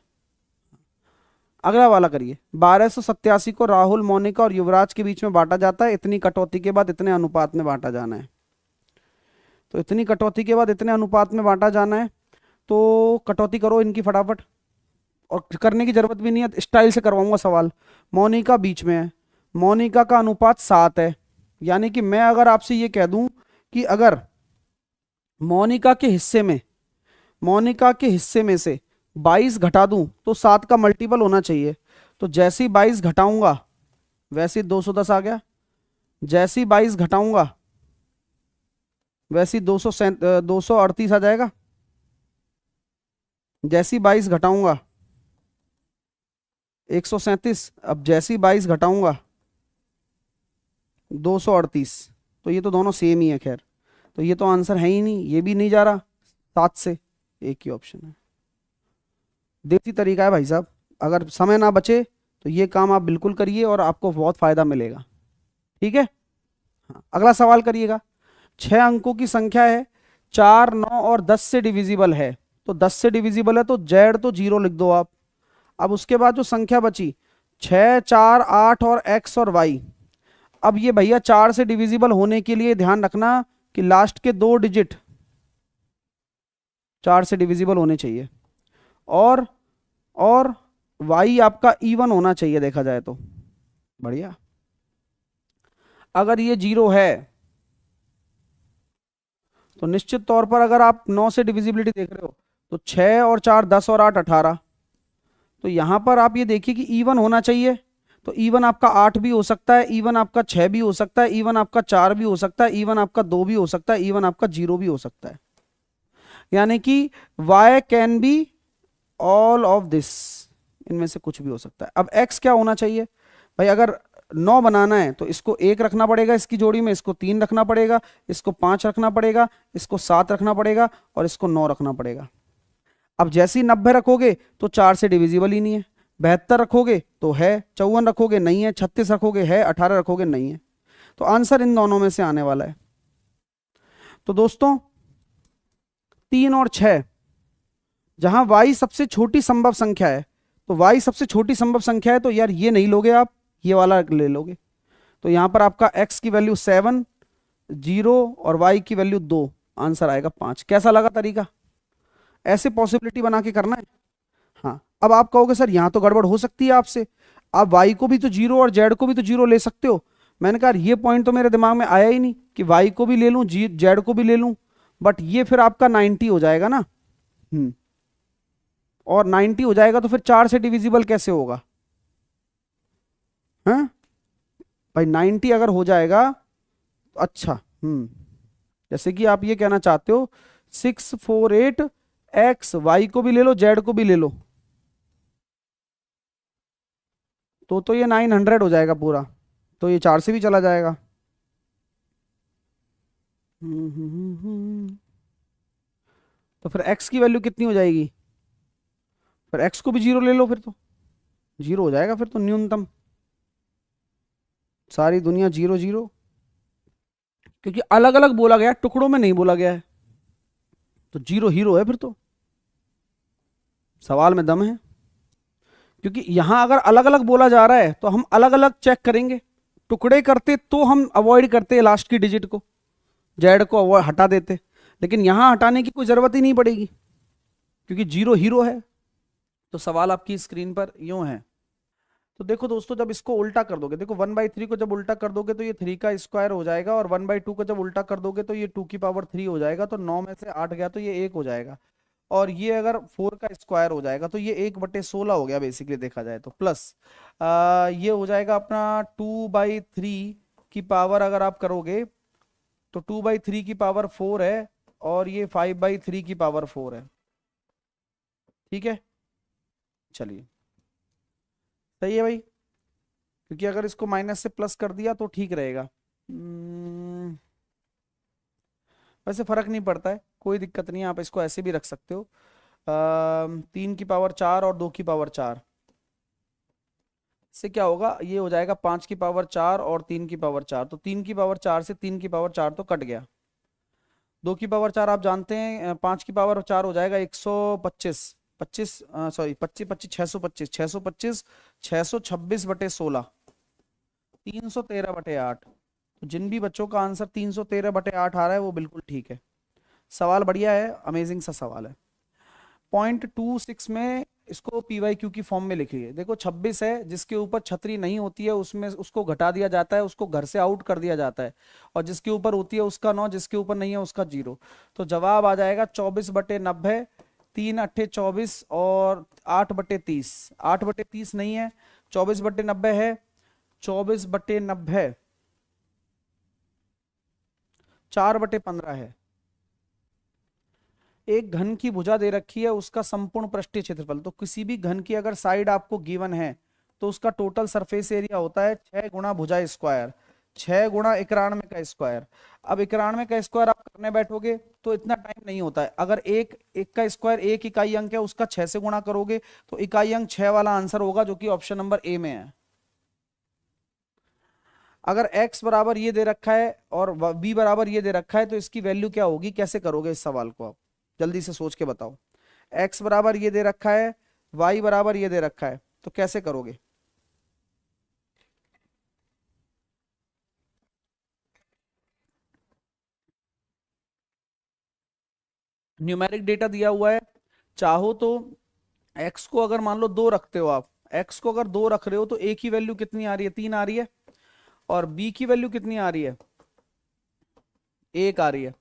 अगला वाला करिए। 1287 को राहुल, मोनिका और युवराज के बीच में बांटा जाता है, इतनी कटौती के बाद इतने अनुपात में बांटा जाना है। तो इतनी कटौती के बाद इतने अनुपात में बांटा जाना है, तो कटौती करो इनकी फटाफट, और करने की जरूरत भी नहीं है, स्टाइल से करवाऊंगा सवाल। मोनिका बीच में है, मोनिका का अनुपात 7 है, यानी कि मैं अगर आपसे ये कह दूं कि अगर मोनिका के हिस्से में, मोनिका के हिस्से में से 22 घटा दूं तो 7 का मल्टीपल होना चाहिए। तो जैसे ही 22 घटाऊंगा वैसे ही 210 आ गया, जैसे ही 22 घटाऊंगा वैसे ही 238 आ जाएगा, जैसे ही 22 घटाऊंगा 137, अब जैसे ही 22 घटाऊंगा 238। तो ये तो दोनों सेम ही है, खैर तो ये तो आंसर है ही नहीं, ये भी नहीं जा रहा 7 से, एक ही ऑप्शन है। देसी तरीका है भाई साहब, अगर समय ना बचे तो ये काम आप बिल्कुल करिए और आपको बहुत फायदा मिलेगा, ठीक है। हाँ, अगला सवाल करिएगा। 6 अंकों की संख्या है, 4, 9 और 10 से डिविजिबल है। तो 10 से डिविजिबल है तो जेड तो 0 लिख दो आप। अब उसके बाद जो संख्या बची 6, 4, 8 और एक्स और वाई। अब ये भैया 4 से डिविजिबल होने के लिए ध्यान रखना कि लास्ट के 2 डिजिट 4 से डिविजिबल होने चाहिए। और और y आपका इवन होना चाहिए देखा जाए तो। बढ़िया। अगर ये 0 है तो निश्चित तौर पर अगर आप 9 से डिविजिबिलिटी देख रहे हो तो 6 और 4 10 और 8 18। तो यहां पर आप ये देखिए कि इवन होना चाहिए। तो इवन आपका 8 भी हो सकता है, इवन आपका 6 भी हो सकता है, इवन आपका 4 भी हो सकता है, इवन आपका 2 भी हो सकता है, इवन आपका 0 भी हो सकता है। यानी कि y can be all of this, इनमें से कुछ भी हो सकता है। अब x क्या होना चाहिए भाई? अगर 9 बनाना है तो इसको 1 रखना पड़ेगा, इसकी जोड़ी में इसको 3 रखना पड़ेगा, इसको 5 रखना पड़ेगा, इसको 7 रखना पड़ेगा और इसको 9 रखना पड़ेगा। अब जैसे ही 90 रखोगे तो 4 से डिविजिबल ही नहीं है। 72 रखोगे तो है, 54 रखोगे नहीं है, 36 रखोगे है, 18 रखोगे नहीं है। तो आंसर इन दोनों में से आने वाला है। तो दोस्तों 3 और 6, जहां y सबसे छोटी संभव संख्या है, तो y सबसे छोटी संभव संख्या है तो यार ये नहीं लोगे आप, ये वाला ले लोगे। तो यहां पर आपका x की वैल्यू 7, 0 और y की वैल्यू 2, आंसर आएगा 5। कैसा लगा तरीका? ऐसे पॉसिबिलिटी बना के करना है। हाँ, अब आप कहोगे सर यहां तो गड़बड़ हो सकती है आपसे, आप y को भी तो 0 और z को भी तो 0 ले सकते हो। मैंने कहा ये पॉइंट तो मेरे दिमाग में आया ही नहीं कि y को भी ले लूं z को भी ले लूं, बट ये फिर आपका 90 हो जाएगा ना। और 90 हो जाएगा तो फिर 4 से डिविजिबल कैसे होगा? हैं भाई 90 अगर हो जाएगा, अच्छा जैसे कि आप ये कहना चाहते हो 648 x, y को भी ले लो z को भी ले लो, तो ये 900 हो जाएगा पूरा। तो ये 4 से भी चला जाएगा। तो फिर x की वैल्यू कितनी हो जाएगी? फिर x को भी 0 ले लो, फिर तो 0 हो जाएगा फिर तो न्यूनतम। सारी दुनिया 0 0, क्योंकि अलग अलग बोला गया, टुकड़ों में नहीं बोला गया है। तो 0 हीरो है फिर तो। सवाल में दम है, क्योंकि यहां अगर अलग अलग बोला जा रहा है तो हम अलग अलग चेक करेंगे। टुकड़े करते तो हम अवॉइड करते लास्ट की डिजिट को, जेड को अवॉइड हटा देते, लेकिन यहां हटाने की कोई जरूरत ही नहीं पड़ेगी क्योंकि 0 हीरो है। तो सवाल आपकी स्क्रीन पर यूं है। तो देखो दोस्तों, जब इसको उल्टा कर दोगे, देखो 1/3 को जब उल्टा कर दोगे तो ये 3 का स्क्वायर हो जाएगा, और 1/2 को जब उल्टा कर दोगे तो ये 2 की पावर 3 हो जाएगा। तो 9 में से 8 गया तो ये 1 हो जाएगा। और ये अगर 4 का स्क्वायर हो जाएगा तो ये 1/16 हो गया बेसिकली देखा जाए तो। प्लस ये हो जाएगा अपना 2/3 की पावर, अगर आप करोगे तो 2/3 की पावर 4 है, और ये 5/3 की पावर 4 है। ठीक है, चलिए सही है भाई, क्योंकि अगर इसको माइनस से प्लस कर दिया तो ठीक रहेगा। वैसे फर्क नहीं पड़ता है, कोई दिक्कत नहीं है, आप इसको ऐसे भी रख सकते हो। 3 की पावर 4 और 2 की पावर 4, इससे क्या होगा, ये हो जाएगा 5 की पावर 4 और 3 की पावर 4। तो 3 की पावर 4 से 3 की पावर 4 तो कट गया। 2 की पावर 4 आप जानते हैं, 5 की पावर 4 हो जाएगा 125, 25 सॉरी 25 25 625, 625 626/16, 313/8। तो जिन भी बच्चों का आंसर 313/8 आ रहा है वो बिल्कुल ठीक है। सवाल बढ़िया है, अमेजिंग सा सवाल है। 0.26 में इसको PYQ की फॉर्म में लिखिए। देखो 26 है, जिसके ऊपर छतरी नहीं होती है उसमें उसको घटा दिया जाता है, उसको घर से आउट कर दिया जाता है, और जिसके ऊपर होती है उसका 9, जिसके ऊपर नहीं है उसका 0। तो जवाब आ जाएगा 24/90, 3 अट्ठे 24 और 8/30। 8/30 नहीं है, 24/90 है। 24/90 4/15 है। एक घन की भुजा दे रखी है, उसका संपूर्ण पृष्ठीय क्षेत्रफल, तो किसी भी घन की अगर साइड आपको गिवन है तो उसका टोटल सरफेस एरिया होता है 6 गुणा भुजा स्क्वायर, 6 गुणा 91 का स्क्वायर। अब 91 का स्क्वायर आप करने बैठोगे तो इतना टाइम नहीं होता है। अगर एक एक का स्क्वायर 1 इकाई अंक है, उसका 6 से गुणा करोगे तो इकाई अंक 6 वाला आंसर होगा, जो कि ऑप्शन नंबर ए में है। अगर x बराबर ये दे रखा है और b बराबर ये दे रखा है तो इसकी वैल्यू क्या होगी, कैसे करोगे इस सवाल को? आप जल्दी से सोच के बताओ। x बराबर ये दे रखा है, y बराबर ये दे रखा है, तो कैसे करोगे? न्यूमेरिक डेटा दिया हुआ है, चाहो तो x को अगर मान लो 2 रखते हो आप, x को अगर 2 रख रहे हो तो a की वैल्यू कितनी आ रही है, 3 आ रही है, और b की वैल्यू कितनी आ रही है, 1 आ रही है।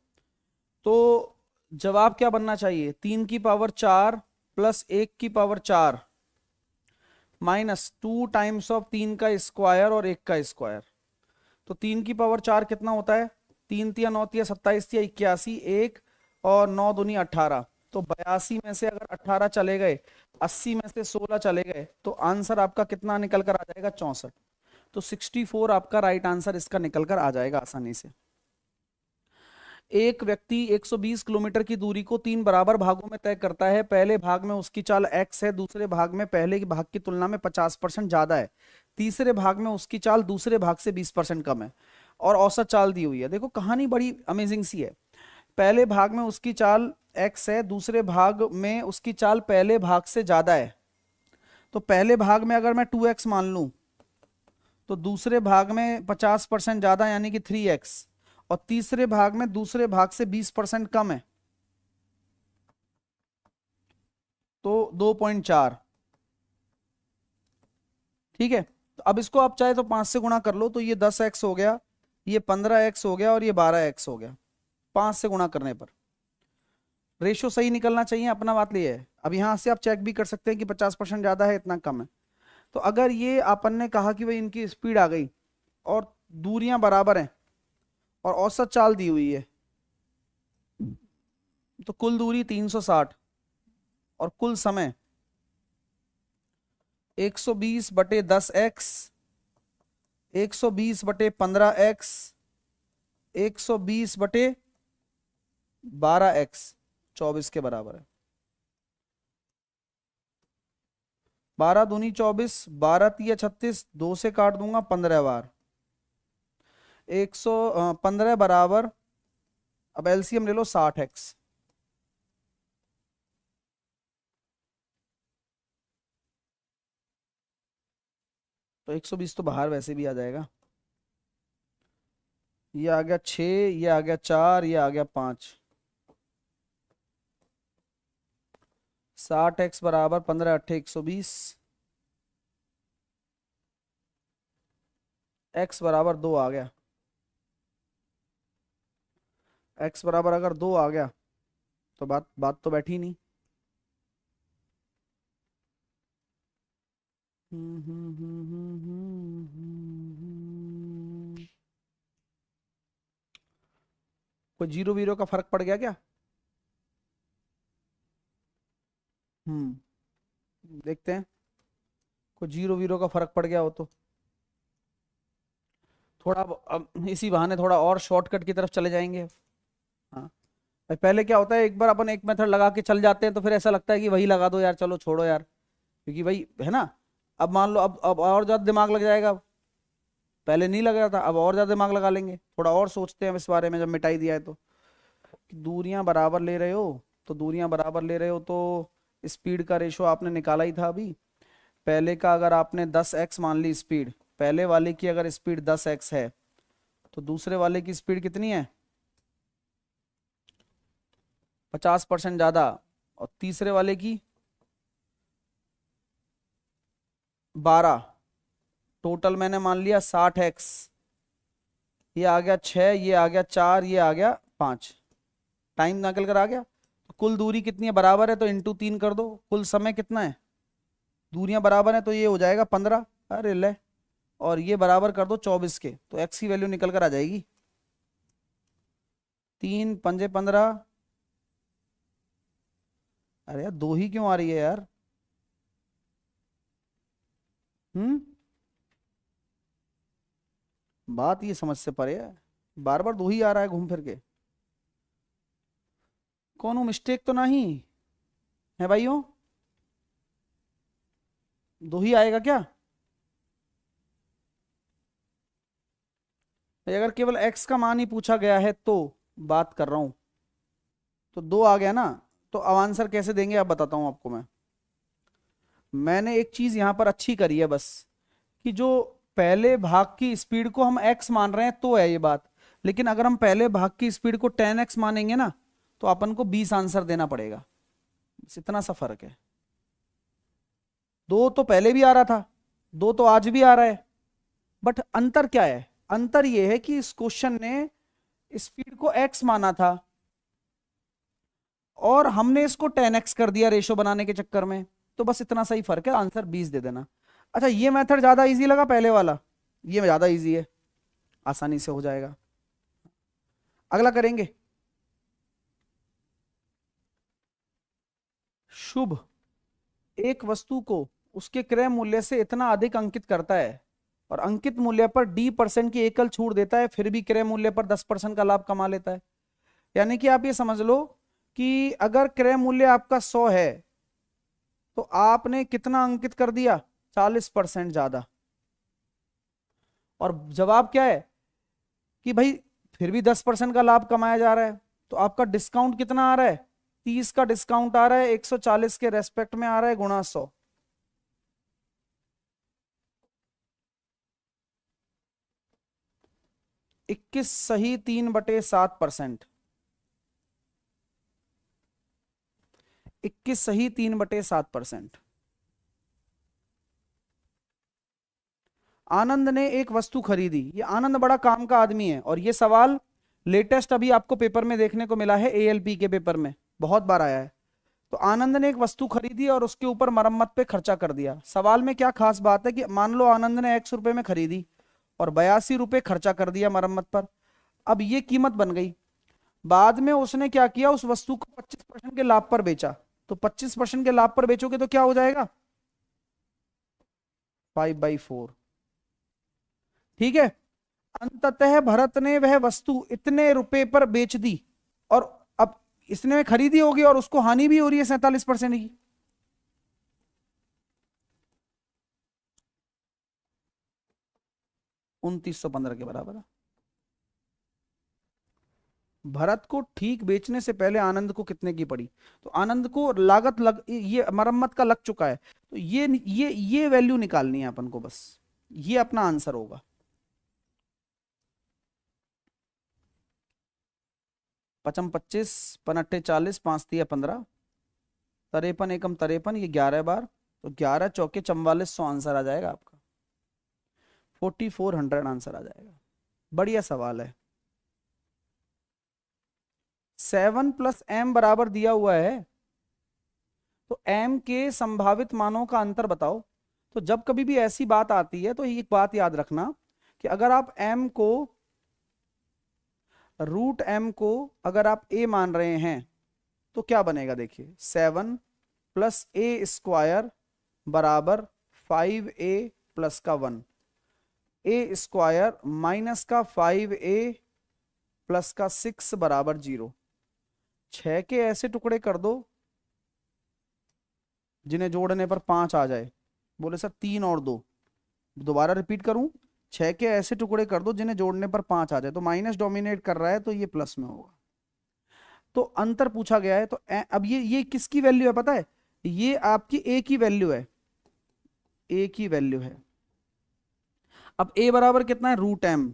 तो जवाब क्या बनना चाहिए, 3 की पावर 4 प्लस 1 की पावर 4 माइनस 2 टाइम्स ऑफ 3 का स्क्वायर और 1 का स्क्वायर। तो 3 की पावर 4 कितना होता है, 3 तिया 9 तिया 27 तिया 81, 1 और 9 दूनी 18। तो 82 में से अगर 18 चले गए, 80 में से 16 चले गए, तो आंसर आपका कितना निकल कर आ जाएगा, 64। तो 64 आपका राइट आंसर इसका निकल कर आ जाएगा आसानी से। एक व्यक्ति 120 किलोमीटर की दूरी को 3 बराबर भागों में तय करता है। पहले भाग में उसकी चाल x है, दूसरे भाग में पहले के भाग की तुलना में 50% ज्यादा है, तीसरे भाग में उसकी चाल दूसरे भाग से 20% कम है, और औसत चाल दी हुई है। देखो कहानी बड़ी अमेजिंग सी है। पहले भाग में उसकी चाल x है, दूसरे भाग में उसकी चाल पहले भाग से ज्यादा है। तो पहले भाग में अगर मैं 2x मान लूं, तो दूसरे भाग में 50% ज्यादा यानी कि 3x, और तीसरे भाग में दूसरे भाग से 20% कम है, तो 2.4। ठीक है, तो अब इसको आप चाहे तो 5 से गुणा कर लो, तो ये 10x हो गया, ये 15x हो गया, और ये 12x हो गया 5 से गुणा करने पर। रेशो सही निकलना चाहिए, अपना बात लिए है। अब यहां से आप चेक भी कर सकते हैं कि 50% ज्यादा है, इतना कम है। तो अगर ये अपन ने कहा कि भाई इनकी स्पीड आ गई और दूरियां बराबर हैं और औसत चाल दी हुई है, तो कुल दूरी 360 और कुल समय 120/10x, 120/15x, 120/12x 24 के बराबर है। 12 दूनी 24, 12 तिया 36, 2 से काट दूंगा 15 बार, 115 बराबर, अब एलसीएम ले लो 60x। तो 120 तो बाहर वैसे भी आ जाएगा। ये आ गया 6, ये आ गया 4, ये आ गया 5। 60x बराबर 15 अट्ठे 120, x बराबर 2 आ गया। x बराबर अगर 2 आ गया तो बात बात तो बैठी नहीं। कोई जीरो वीरो का फर्क पड़ गया क्या? देखते हैं, कोई जीरो वीरो का फर्क पड़ गया हो तो थोड़ा अब इसी बहाने थोड़ा और शॉर्टकट की तरफ चले जाएंगे। हाँ भाई, पहले क्या होता है, एक बार अपन एक मेथड लगा के चल जाते हैं तो फिर ऐसा लगता है कि वही लगा दो यार, चलो छोड़ो यार, क्योंकि भाई है ना। अब मान लो अब और ज्यादा दिमाग लग जाएगा, पहले नहीं लग रहा था, अब और ज्यादा दिमाग लगा लेंगे, थोड़ा और सोचते हैं इस बारे में। जब मिटाई दिया है तो दूरियां बराबर ले रहे हो, तो दूरियां बराबर ले रहे हो तो स्पीड का रेशो आपने निकाला ही था अभी। पहले का अगर आपने 10x मान ली स्पीड, पहले वाले की अगर स्पीड 10x है, तो दूसरे वाले की स्पीड कितनी है, 50% ज्यादा, और तीसरे वाले की 12। टोटल मैंने मान लिया 60x, ये आ गया 6, ये आ गया 4, ये आ गया 5, टाइम निकल कर आ गया। तो कुल दूरी कितनी है, बराबर है तो इंटू 3 कर दो। कुल समय कितना है, दूरियां बराबर है तो ये हो जाएगा 15, अरे ले, और ये बराबर कर दो 24 के, तो x की वैल्यू निकल कर आ जाएगी 3 पंजे 15। अरे यार 2 ही क्यों आ रही है यार, हम्म बात ये समझ से परे है, बार बार 2 ही आ रहा है घूम फिर के। कौन मिस्टेक तो नहीं है भाइयों, 2 ही आएगा क्या? भाई अगर केवल x का मान ही पूछा गया है तो बात कर रहा हूं, तो 2 आ गया ना, तो अब आंसर कैसे देंगे अब बताता हूं आपको मैं। मैंने एक चीज यहां पर अच्छी करी है बस, कि जो पहले भाग की स्पीड को हम x मान रहे हैं तो है ये बात, लेकिन अगर हम पहले भाग की स्पीड को 10x मानेंगे ना, तो अपन को 20 आंसर देना पड़ेगा, बस इतना सा फर्क है। 2 तो पहले भी आ रहा था, 2 तो आज भी आ रहा है, बट अंतर क्या है? अंतर यह है कि इस क्वेश्चन ने स्पीड को x माना था और हमने इसको 10x कर दिया रेशो बनाने के चक्कर में, तो बस इतना सा ही फर्क है, आंसर 20 दे देना। अच्छा, ये मेथड ज्यादा इजी लगा पहले वाला? ये ज्यादा इजी है, आसानी से हो जाएगा। अगला करेंगे। शुभ एक वस्तु को उसके क्रय मूल्य से इतना अधिक अंकित करता है और अंकित मूल्य पर D% की एकल छूट देता है, फिर भी क्रय मूल्य पर 10% का लाभ कमा लेता है। यानी कि आप ये समझ लो कि अगर क्रय मूल्य आपका 100 है तो आपने कितना अंकित कर दिया? 40% ज्यादा। और जवाब क्या है कि भाई फिर भी 10% का लाभ कमाया जा रहा है, तो आपका डिस्काउंट कितना आ रहा है? 30 का डिस्काउंट आ रहा है, 140 के रेस्पेक्ट में आ रहा है, गुणा 100। 21 सही 3/7%। 21 सही 3/7%। आनंद ने एक वस्तु खरीदी। ये आनंद बड़ा काम का आदमी है और ये सवाल लेटेस्ट अभी आपको पेपर में देखने को मिला है, ALP के पेपर में बहुत बार आया है। तो आनंद ने एक वस्तु खरीदी और उसके ऊपर मरम्मत पे खर्चा कर दिया। सवाल में क्या खास बात है कि मान लो आनंद ने X रुपए में खरीदी और 82 रुपए खर्चा कर दिया मरम्मत पर। अब ये कीमत बन गई, बाद में उसने क्या किया, उस वस्तु को 25% के लाभ पर बेचा। तो 25% के लाभ पर बेचोगे तो क्या हो जाएगा? 5/4। ठीक है। अंततः भरत ने वह वस्तु इतने रुपए पर बेच दी और अब इसने खरीदी होगी और उसको हानि भी हो रही है 47% की। $2915 के बराबर है। भरत को ठीक बेचने से पहले आनंद को कितने की पड़ी? तो आनंद को लागत ये मरम्मत का लग चुका है, तो ये वैल्यू निकालनी है अपन को, बस ये अपना आंसर होगा। 55 25 58 40 5 3 15 53 एकम 53, ये 11 बार, तो 11 चौके 4400 आंसर आ जाएगा आपका। 4400 आंसर आ जाएगा। बढ़िया सवाल है। 7 + m बराबर दिया हुआ है, तो m के संभावित मानों का अंतर बताओ। तो जब कभी भी ऐसी बात आती है तो एक बात याद रखना कि अगर आप m को √m को अगर आप a मान रहे हैं तो क्या बनेगा? देखिए 7 + a² बराबर 5a + का 1, a² माइनस का 5a + का 6 बराबर 0। 6 के ऐसे टुकड़े कर दो जिन्हें जोड़ने पर 5 आ जाए। बोले सर 3 और 2, दोबारा रिपीट करूं, 6 के ऐसे टुकड़े कर दो जिन्हें जोड़ने पर 5 आ जाए। तो माइनस डोमिनेट कर रहा है तो ये प्लस में होगा। तो अंतर पूछा गया है, तो अब ये किसकी वैल्यू है पता है? ये आपकी a की वैल्यू है, a की वैल्यू है। अब a बराबर कितना है? √m।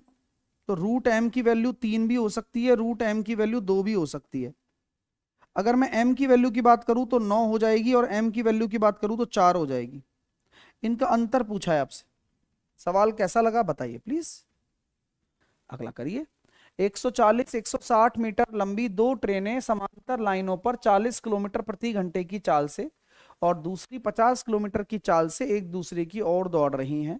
तो √m की वैल्यू 3 भी हो सकती है, √m की वैल्यू 2 भी हो सकती है। अगर मैं m की वैल्यू की बात करूं तो 9 हो जाएगी और m की वैल्यू की बात करूं तो 4 हो जाएगी। इनका अंतर पूछा है आपसे। सवाल कैसा लगा बताइए प्लीज। अगला करिए। 140 160 मीटर लंबी 2 ट्रेनें समांतर लाइनों पर 40 किलोमीटर प्रति घंटे की चाल से और दूसरी 50 किलोमीटर की चाल से एक दूसरे की ओर दौड़ रही हैं।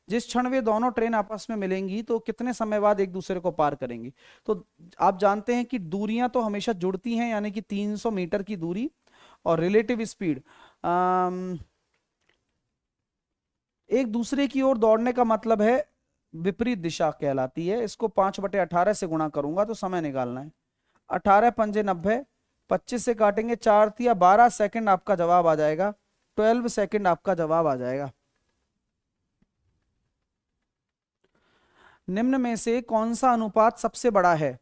जिस क्षण वे दोनों ट्रेन आपस में मिलेंगी तो कितने समय बाद एक दूसरे को पार करेंगी? तो आप जानते हैं कि दूरियां तो हमेशा जुड़ती हैं, यानी कि 300 मीटर की दूरी और रिलेटिव स्पीड एक दूसरे की ओर दौड़ने का मतलब है विपरीत दिशा कहलाती है। इसको 5/18 से गुणा करूंगा तो समय निकालना है। 18 पंजे 90, 25 से काटेंगे 4 या 12 सेकंड आपका जवाब आ जाएगा। 12 सेकंड आपका जवाब आ जाएगा। निम्न में से कौन सा अनुपात सबसे बड़ा है?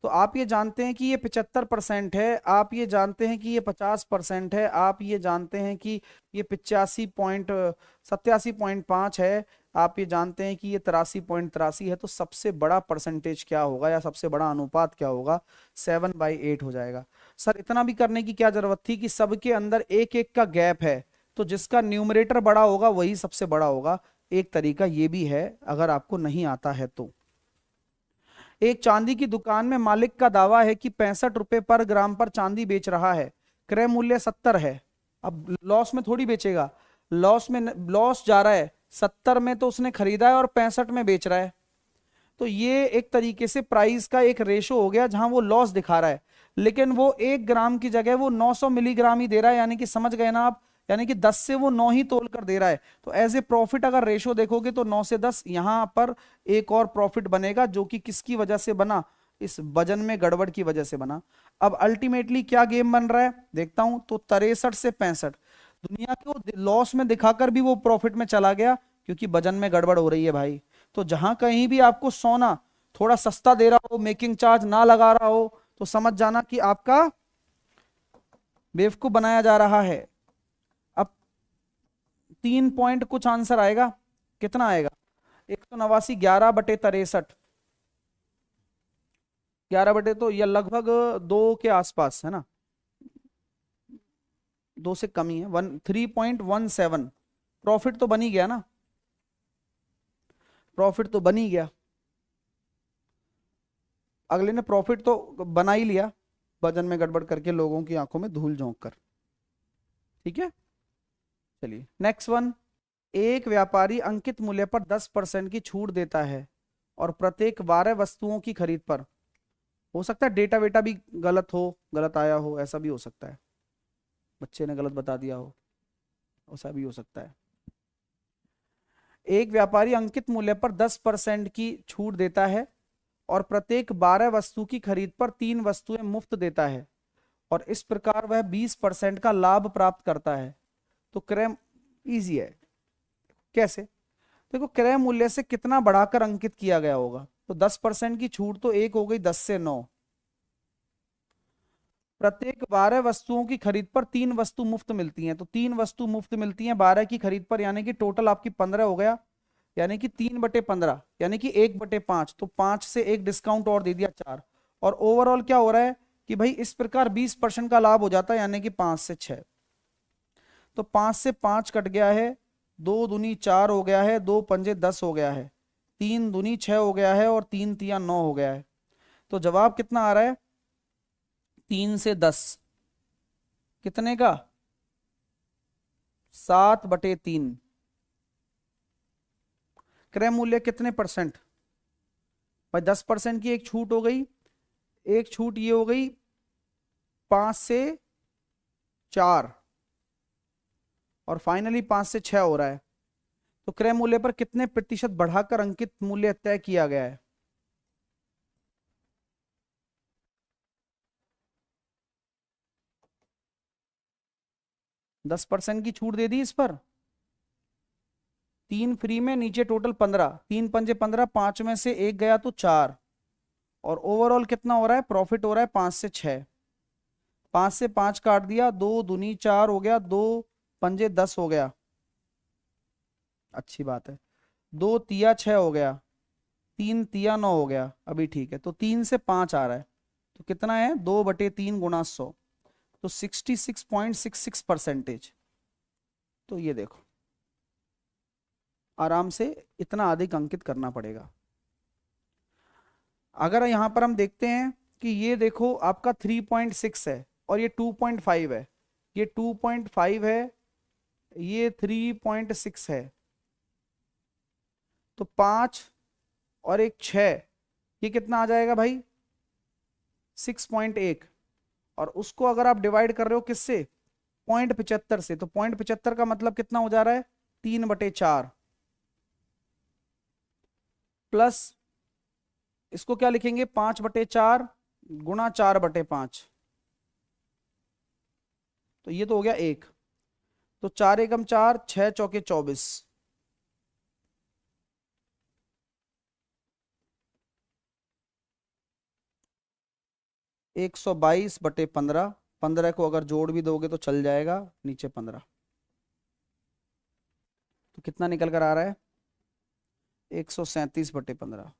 तो आप ये जानते हैं कि ये 75% है, आप ये जानते हैं कि ये 50% है, आप ये जानते हैं कि ये 87.5 है, आप ये जानते हैं कि ये 83.83 है। तो सबसे बड़ा परसेंटेज क्या होगा या सबसे बड़ा अनुपात क्या होगा? 7/8 हो जाएगा। सर इतना भी करने की क्या जरूरत थी कि सबके अंदर एक एक का गैप है, तो जिसका न्यूमरेटर बड़ा होगा वही सबसे बड़ा होगा। एक तरीका ये भी है अगर आपको नहीं आता है तो। एक चांदी की दुकान में मालिक का दावा है कि 65 रुपए पर ग्राम पर चांदी बेच रहा है, क्रय मूल्य 70 है। अब लॉस में थोड़ी बेचेगा, लॉस जा रहा है। 70 में तो उसने खरीदा है और 65 में बेच रहा है। तो ये एक तरीके से प्राइस का एक रेशो हो गया जहां वो लॉस दिखा रहा है, लेकिन वो 1 ग्राम की जगह वो 900 मिलीग्राम ही दे रहा है, यानी कि समझ गए ना आप, यानी कि 10 से वो 9 ही तोल कर दे रहा है। तो एज ए प्रॉफिट अगर रेशो देखोगे तो 9 से 10 यहां पर एक और प्रॉफिट बनेगा, जो कि किसकी वजह से बना? इस वजन में गड़बड़ की वजह से बना। अब अल्टीमेटली क्या गेम बन रहा है देखता हूं, तो 63 से 65 दुनिया को लॉस में दिखाकर भी वो प्रॉफिट में चला गया, क्योंकि वजन में गड़बड़ हो रही है भाई। तो जहां कहीं भी आपको सोना थोड़ा सस्ता दे रहा हो, मेकिंग चार्ज ना लगा रहा हो, तो समझ जाना कि आपका बेवकूफ बनाया जा रहा है। अब 3 पॉइंट कुछ आंसर आएगा, कितना आएगा? 189, 11/63, 11 बटे तो यह लगभग 2 के आसपास है ना, 2 से कम ही है, 3.17। प्रॉफिट तो बन ही गया ना, प्रॉफिट तो बन ही गया। अगले ने प्रॉफिट तो बना ही लिया, वजन में गड़बड़ करके लोगों की आंखों में धूल झोंक कर। ठीक है, चलिए नेक्स्ट वन। एक व्यापारी अंकित मूल्य पर 10% की छूट देता है और प्रत्येक 12 वस्तुओं की खरीद पर, हो सकता है डेटा वेटा भी गलत हो, गलत आया हो, ऐसा भी हो सकता है, बच्चे ने गलत बता दिया हो, ऐसा भी हो सकता है। एक व्यापारी अंकित मूल्य पर 10% की छूट देता है और प्रत्येक 12 वस्तु की खरीद पर 3 वस्तुएं मुफ्त देता है, और इस प्रकार वह 20% का लाभ प्राप्त करता है। तो क्रय, इजी है, कैसे? देखो क्रय मूल्य से कितना बढ़ाकर अंकित किया गया होगा, तो 10% की छूट तो एक हो गई 10 से 9, प्रत्येक 12 वस्तुओं की खरीद पर 3 वस्तु मुफ्त मिलती हैं, तो 3 वस्तु मुफ्त मिलती हैं 12 की खरीद पर, यानी कि टोटल आपकी 15 हो गया, यानी कि 3/15, यानी कि 1/5, तो 5 से एक डिस्काउंट और दे दिया 4, और ओवरऑल क्या हो रहा है कि भाई इस प्रकार 20% का लाभ हो जाता है, यानी कि 5 से 6। तो 5 से 5 कट गया है, 2 दूनी 4 हो गया है, 2 पंजे 10 हो गया है, 3 दूनी 6 हो गया है, और 3 तिया 9 हो गया है। तो जवाब कितना आ रहा है? 3 से 10 कितने का? 7/3। क्रय मूल्य कितने परसेंट? भाई 10% की एक छूट हो गई, एक छूट ये हो गई 5 से 4, और फाइनली 5 से 6 हो रहा है। तो क्रय मूल्य पर कितने प्रतिशत बढ़ाकर अंकित मूल्य तय किया गया है? 10% की छूट दे दी इस पर, 3 फ्री में, नीचे टोटल 15, 3 पंजे 15, 5 में से एक गया तो 4, और ओवरऑल कितना हो रहा है? प्रॉफिट हो रहा है 5 से 6। 5 से 5 काट दिया, 2 दूनी 4 हो गया, 2 पंजे 10 हो गया, अच्छी बात है, 2 तिया 6 हो गया, 3 तिया 9 हो गया, अभी ठीक है। तो 3 से 5 आ रहा है, तो कितना है? 2/3 × 100, तो 66.66%। तो ये देखो, आराम से इतना अधिक अंकित करना पड़ेगा। अगर यहां पर हम देखते हैं कि ये देखो आपका 3.6 है और ये 2.5 है, ये 2.5 है, ये 3.6 है, तो 5 और एक 6, ये कितना आ जाएगा भाई? 6.1। और उसको अगर आप डिवाइड कर रहे हो किससे? 0.75 से, तो 0.75 का मतलब कितना हो जा रहा है? 3/4, प्लस इसको क्या लिखेंगे? 5/4 गुणा 4/5, तो ये तो हो गया 1, तो 4 एकम 4, 6 चौके 24, 122/15, 15 को अगर जोड़ भी दोगे तो चल जाएगा, नीचे 15, तो कितना निकल कर आ रहा है? 137/15।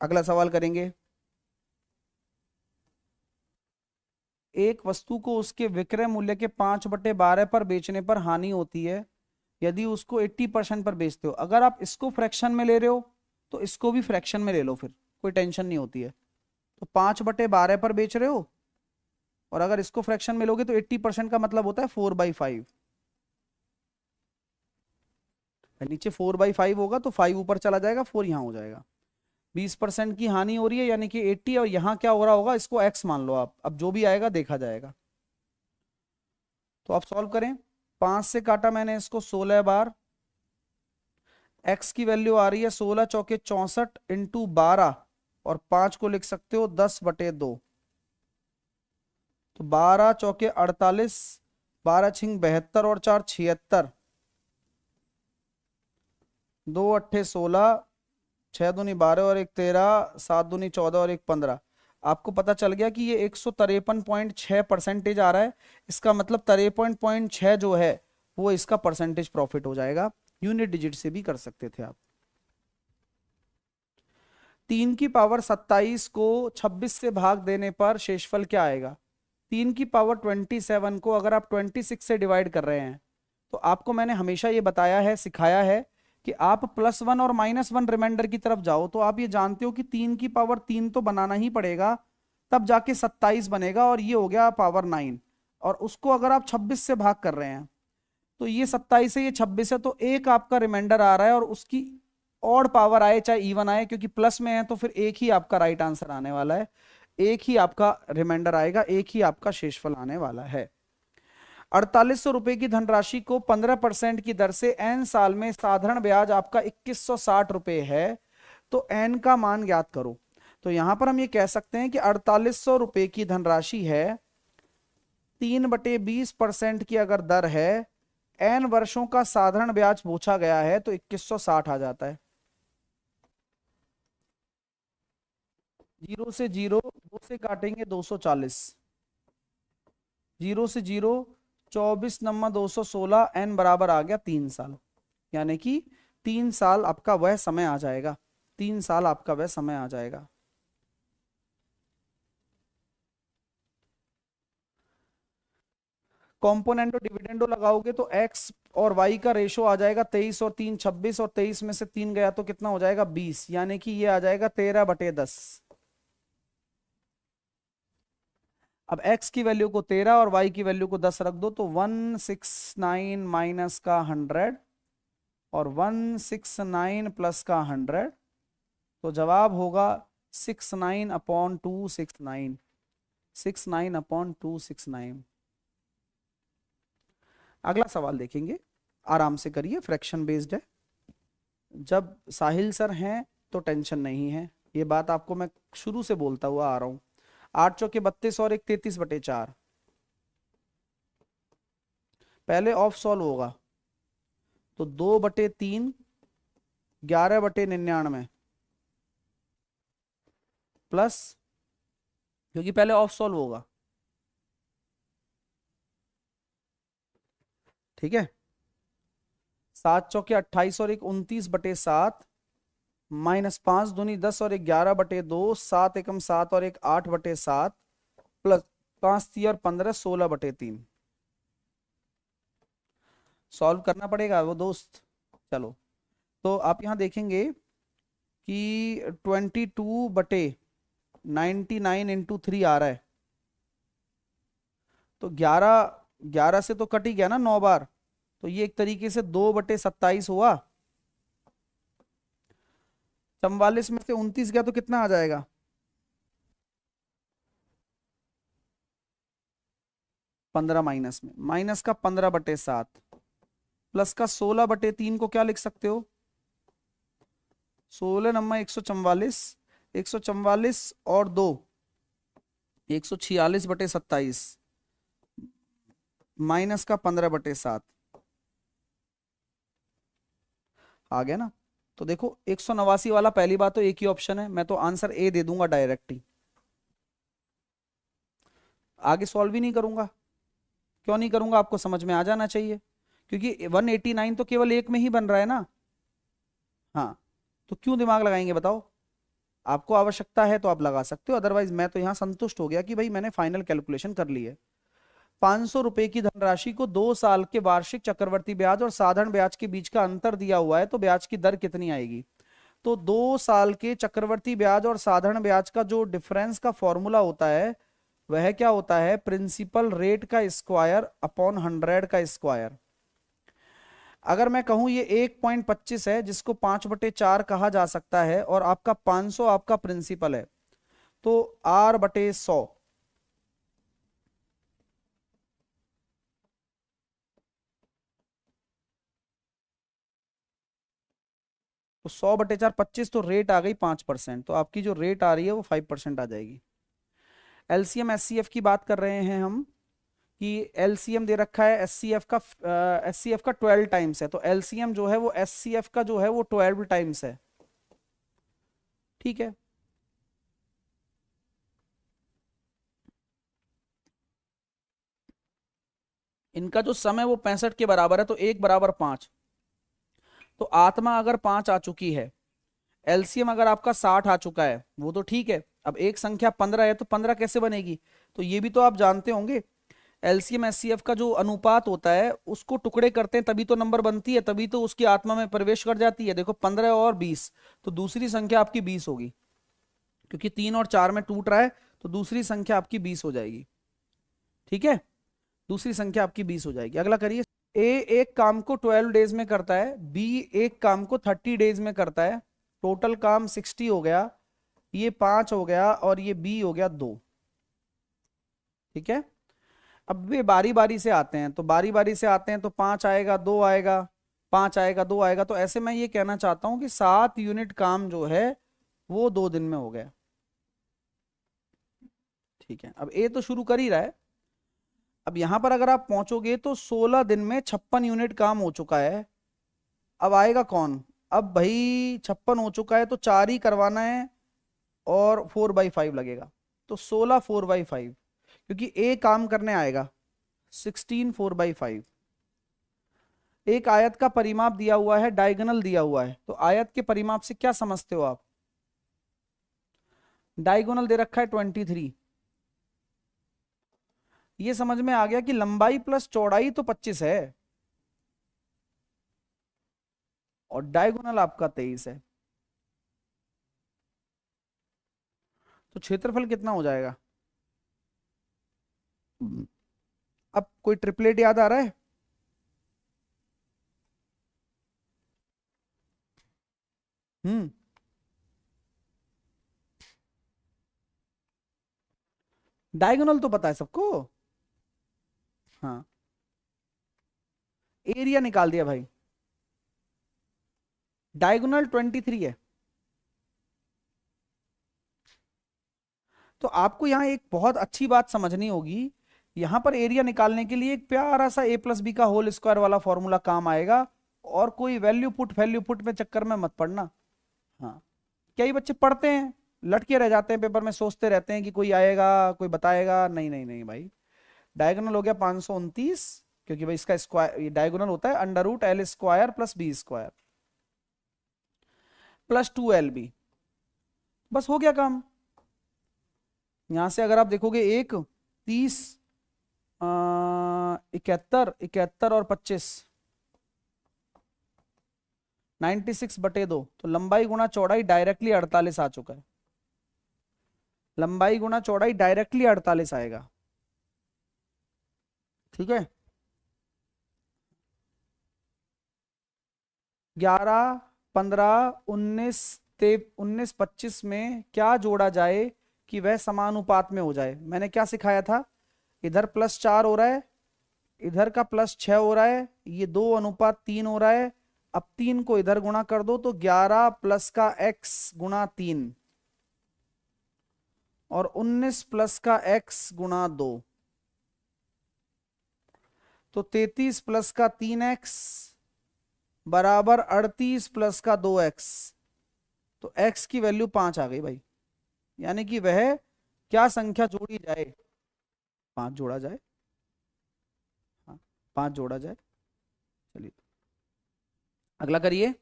अगला सवाल करेंगे। एक वस्तु को उसके विक्रय मूल्य के 5/12 पर बेचने पर हानि होती है यदि उसको 80% पर बेचते हो। अगर आप इसको फ्रैक्शन में ले रहे हो तो इसको भी फ्रैक्शन में ले लो, फिर कोई टेंशन नहीं होती है। तो 5/12 पर बेच रहे हो, और अगर इसको फ्रैक्शन में लोगे तो 80% का मतलब होता है 4/5। नीचे 4/5 होगा तो 5 ऊपर चला जाएगा, 4 यहां हो जाएगा। 20% की हानि हो रही है यानी कि 80, और यहां क्या हो रहा होगा इसको x मान लो आप, अब जो भी आएगा देखा जाएगा। तो आप सॉल्व करें। 5 से काटा मैंने इसको 16 बार, x की वैल्यू आ रही है 16 चौके 64 इंटू 12, और 5 को लिख सकते हो 10/2, तो 12 चौके 48, 12 छिंग 72 और 4 76, 2 अट्ठे 16, 6 दूनी 12 और 1 13, 7 दूनी 14 और 1 15। आपको पता चल गया कि ये 153.6% आ रहा है। इसका मतलब 53.6 जो है वो इसका परसेंटेज प्रॉफिट हो जाएगा। यूनिट डिजिट से भी कर सकते थे आप। 3 की पावर 27 को 26 से भाग देने पर शेषफल क्या आएगा? 3 की पावर 27 को अगर आप 26 से डिवाइड कर रहे हैं तो आपको मैंने हमेशा ये बताया है, सिखाया है कि आप +1 और -1 रिमाइंडर की तरफ जाओ, तो आप ये जानते हो कि 3 की पावर 3 तो बनाना ही पड़ेगा, तब जाके 27 बनेगा, और ये हो गया पावर 9। और उसको अगर आप 26 से भाग कर रहे हैं तो ये 27 है, ये 26 है, तो एक आपका रिमाइंडर आ रहा है, और उसकी ऑड पावर आए चाहे इवन आए, क्योंकि प्लस में है तो फिर एक ही आपका राइट आंसर आने वाला है, एक ही आपका रिमाइंडर आएगा, एक ही आपका शेषफल आने वाला है। 4800 रुपए की धनराशि को 15% की दर से n साल में साधारण ब्याज आपका 2160 रुपए है, तो n का मान ज्ञात करो। तो यहां पर हम ये कह सकते हैं कि 4800 रुपए की धनराशि है, 3/20% की अगर दर है, n वर्षों का साधारण ब्याज पूछा गया है, तो 2160 आ जाता है। 0 से 0, 2 से काटेंगे 240, 0 से 0, 24 नम्मा 216, n बराबर आ गया 3 साल, यानी कि 3 साल आपका वह समय आ जाएगा, 3 साल आपका वह समय आ जाएगा। कॉम्पोनेंटो डिविडेंडो लगाओगे तो x और y का रेशो आ जाएगा 23 और 3 26, और 23 में से 3 गया तो कितना हो जाएगा 20, यानी कि ये आ जाएगा 13/10। अब x की वैल्यू को 13 और y की वैल्यू को 10 रख दो, तो 169 माइनस का 100 और 169 प्लस का 100, तो जवाब होगा 69/269, 69/269। अगला सवाल देखेंगे, आराम से करिए, फ्रैक्शन बेस्ड है। जब साहिल सर हैं तो टेंशन नहीं है, ये बात आपको मैं शुरू से बोलता हुआ आ रहा हूं। 8 चौके 32 और 1 33/4, पहले ऑफ सॉल्व होगा तो 2/3, 11/99 प्लस, क्योंकि पहले ऑफ सॉल्व होगा, ठीक है। 7 चौके 28 और 1 29/7, -5 दूनी 10 और 1 11/2, 7 एकम 7 और 1 8/7, प्लस 5 3 और 15 16/3। सॉल्व करना पड़ेगा वो दोस्त। चलो, तो आप यहां देखेंगे कि 22/99 इंटू 3 आ रहा है, तो 11 से तो कट ही गया ना 9 बार, तो ये एक तरीके से 2/27 हुआ। 44 में से 29 गया तो कितना आ जाएगा? पंद्रह माइनस में, माइनस का 15/7 प्लस का 16/3 को क्या लिख सकते हो? 16 नंबर 144, 144 और 2 146/27 माइनस का 15/7 आ गया ना। तो देखो 189 वाला पहली बात तो एक ही ऑप्शन है, मैं तो आंसर ए दे दूंगा डायरेक्ट ही, आगे सॉल्व ही नहीं करूंगा। क्यों नहीं करूंगा, आपको समझ में आ जाना चाहिए, क्योंकि 189 तो केवल एक में ही बन रहा है ना। हाँ, तो क्यों दिमाग लगाएंगे बताओ, आपको आवश्यकता है तो आप लगा सकते हो, अदरवाइज मैं तो यहां संतुष्ट हो गया कि भाई मैंने फाइनल कैलकुलेशन कर ली है। 500 रुपए की धनराशि को 2 साल के वार्षिक चक्रवर्ती ब्याज और साधारण ब्याज के बीच का अंतर दिया हुआ है, तो ब्याज की दर कितनी आएगी। तो 2 साल के चक्रवर्ती ब्याज और साधारण ब्याज का जो डिफरेंस का फॉर्मूला होता है वह क्या होता है, प्रिंसिपल रेट का स्क्वायर अपॉन 100 का स्क्वायर। अगर मैं कहूं ये 1.25 है जिसको 5/4 कहा जा सकता है, और आपका 500 आपका प्रिंसिपल है, तो R/100। तो 100/4 25, तो रेट आ गई 5%, तो आपकी जो रेट आ रही है वो 5% आ जाएगी। एलसीएम एससीएफ की बात कर रहे हैं हम, कि एलसीएम दे रखा है एससीएफ का 12 टाइम्स है, तो एलसीएम जो है वो एससीएफ का जो है वो 12 टाइम्स है। ठीक है, इनका जो सम है वो 65 के बराबर है, तो 1/5। तो आत्मा अगर 5 आ चुकी है, एलसीएम अगर आपका 60 आ चुका है, वो तो ठीक है। अब एक संख्या 15 है, तो 15 कैसे बनेगी, तो ये भी तो आप जानते होंगे, एलसीएम एचसीएफ का जो अनुपात होता है उसको टुकड़े करते हैं तभी तो नंबर बनती है, तभी तो उसकी आत्मा में प्रवेश कर जाती है। देखो 15 और 20, तो दूसरी संख्या आपकी 20 होगी, क्योंकि 3 और 4 में टूट रहा है, तो दूसरी संख्या आपकी 20 हो जाएगी। ठीक है, दूसरी संख्या आपकी 20 हो जाएगी। अगला करिए। ए एक काम को 12 डेज में करता है, बी एक काम को 30 डेज में करता है, टोटल काम 60 हो गया, ये 5 हो गया और ये बी हो गया 2। ठीक है, अब वे बारी बारी से आते हैं, तो बारी बारी से आते हैं, तो 5 आएगा 2 आएगा, 5 आएगा 2 आएगा, तो ऐसे मैं ये कहना चाहता हूं कि 7 यूनिट काम जो है वो 2 दिन में हो गया। ठीक है, अब ए तो शुरू कर ही रहा है। अब यहां पर अगर आप पहुंचोगे तो 16 दिन में 56 यूनिट काम हो चुका है। अब आएगा कौन, अब भाई 56 हो चुका है तो 4 ही करवाना है, और 4/5 लगेगा, तो 16 4/5, क्योंकि ए काम करने आएगा 16 4/5। एक आयत का परिमाप दिया हुआ है, डायगोनल दिया हुआ है, तो आयत के परिमाप से क्या समझते हो आप, डायगोनल दे रखा है 23, ये समझ में आ गया कि लंबाई प्लस चौड़ाई तो 25 है, और डायगोनल आपका 23 है, तो क्षेत्रफल कितना हो जाएगा। अब कोई ट्रिपलेट याद आ रहा है, हम्म, डायगोनल तो पता है सबको। हाँ, एरिया निकाल दिया भाई, डायगोनल 23 है। तो आपको यहाँ एक बहुत अच्छी बात समझनी होगी, यहां पर एरिया निकालने के लिए एक प्यारा सा a+b का होल स्क्वायर वाला फॉर्मूला काम आएगा, और कोई वैल्यू पुट में चक्कर में मत पड़ना। हाँ, कई बच्चे पढ़ते हैं, लटके रह जाते हैं पेपर में, सोचते रहते हैं कि कोई आएगा कोई बताएगा, नहीं नहीं नहीं भाई। डायगोनल हो गया 529, क्योंकि भाई इसका स्क्वायर, ये डायगोनल होता है √L² + B² + 2LB, बस हो गया काम। यहां से अगर आप देखोगे 30 71 71 और 25 96/2, तो लंबाई गुणा चौड़ाई डायरेक्टली 48 आ चुका है, लंबाई गुणा चौड़ाई डायरेक्टली 48 आएगा। ठीक है, 11 15 19 19 25 में क्या जोड़ा जाए कि वह समानुपात में हो जाए। मैंने क्या सिखाया था, इधर +4 हो रहा है, इधर का +6 हो रहा है, ये 2:3 हो रहा है। अब 3 को इधर गुणा कर दो, तो 11 प्लस का x गुणा 3, और 19 प्लस का x गुणा 2, तो 33 प्लस का 3x बराबर 38 प्लस का 2x, तो x की वैल्यू 5 आ गई भाई। यानी कि वह क्या संख्या जोड़ी जाए, 5 जोड़ा जाए। हाँ, 5 जोड़ा जाए। चलिए अगला करिए।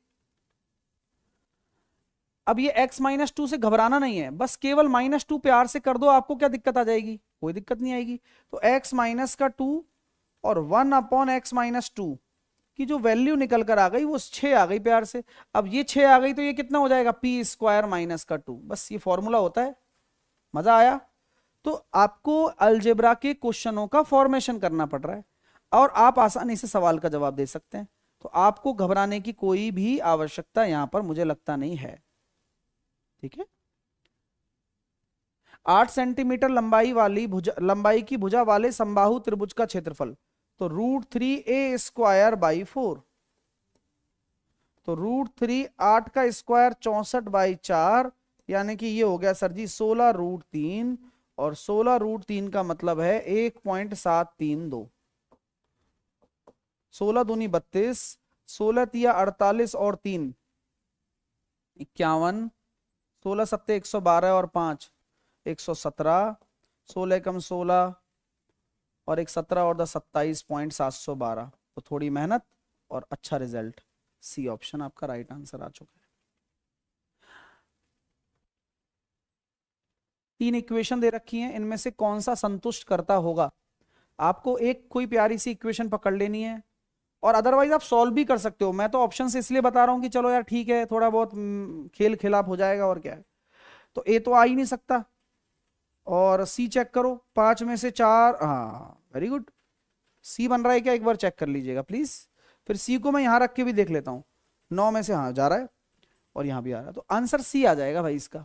अब ये x-2 से घबराना नहीं है, बस केवल -2 प्यार से कर दो, आपको क्या दिक्कत आ जाएगी, कोई दिक्कत नहीं आएगी। तो x माइनस का 2 और 1/x-2 की जो वैल्यू निकल कर आ गई वो 6 आ गई प्यार से। अब ये 6 आ गई तो ये कितना हो जाएगा, p² माइनस का 2। बस ये फॉर्मूला होता है। मजा आया। तो आपको अलजेब्रा के क्वेश्चनों का फॉर्मेशन करना पड़ रहा है और आप आसानी से सवाल का जवाब दे सकते हैं। तो आपको घबराने की कोई भी आवश्यकता यहां पर मुझे लगता नहीं है। ठीक है। 8 सेंटीमीटर लंबाई की भुजा वाले समबाहु त्रिभुज का क्षेत्रफल, तो √3a²/4, तो √3 8 का स्क्वायर 64/4, यानी कि ये हो गया सर जी 16√3, और 16√3 का मतलब है 1.732। 16 दूनी 32, 16 तिया 48 और 3 51, 16 सत्ते 112 और 5 117, 16 कम 16 और 1 17 और 10 27.712। तो थोड़ी मेहनत और अच्छा रिजल्ट। सी ऑप्शन आपका राइट आंसर आ चुका है। 3 इक्वेशन दे रखी हैं, इनमें से कौन सा संतुष्ट करता होगा। आपको एक कोई प्यारी सी इक्वेशन पकड़ लेनी है और अदरवाइज आप सॉल्व भी कर सकते हो। मैं तो ऑप्शन से इसलिए बता रहा हूं कि चलो यार ठीक है, थोड़ा बहुत खेल खिलाप हो जाएगा और क्या है। तो ए तो आ ही नहीं सकता, और सी चेक करो, 5 में से 4, हाँ वेरी गुड, सी बन रहा है क्या, एक बार चेक कर लीजिएगा प्लीज। फिर सी को मैं यहां रख के भी देख लेता हूं, 9 में से हाँ जा रहा है और यहां भी आ रहा है, तो आंसर सी आ जाएगा भाई इसका।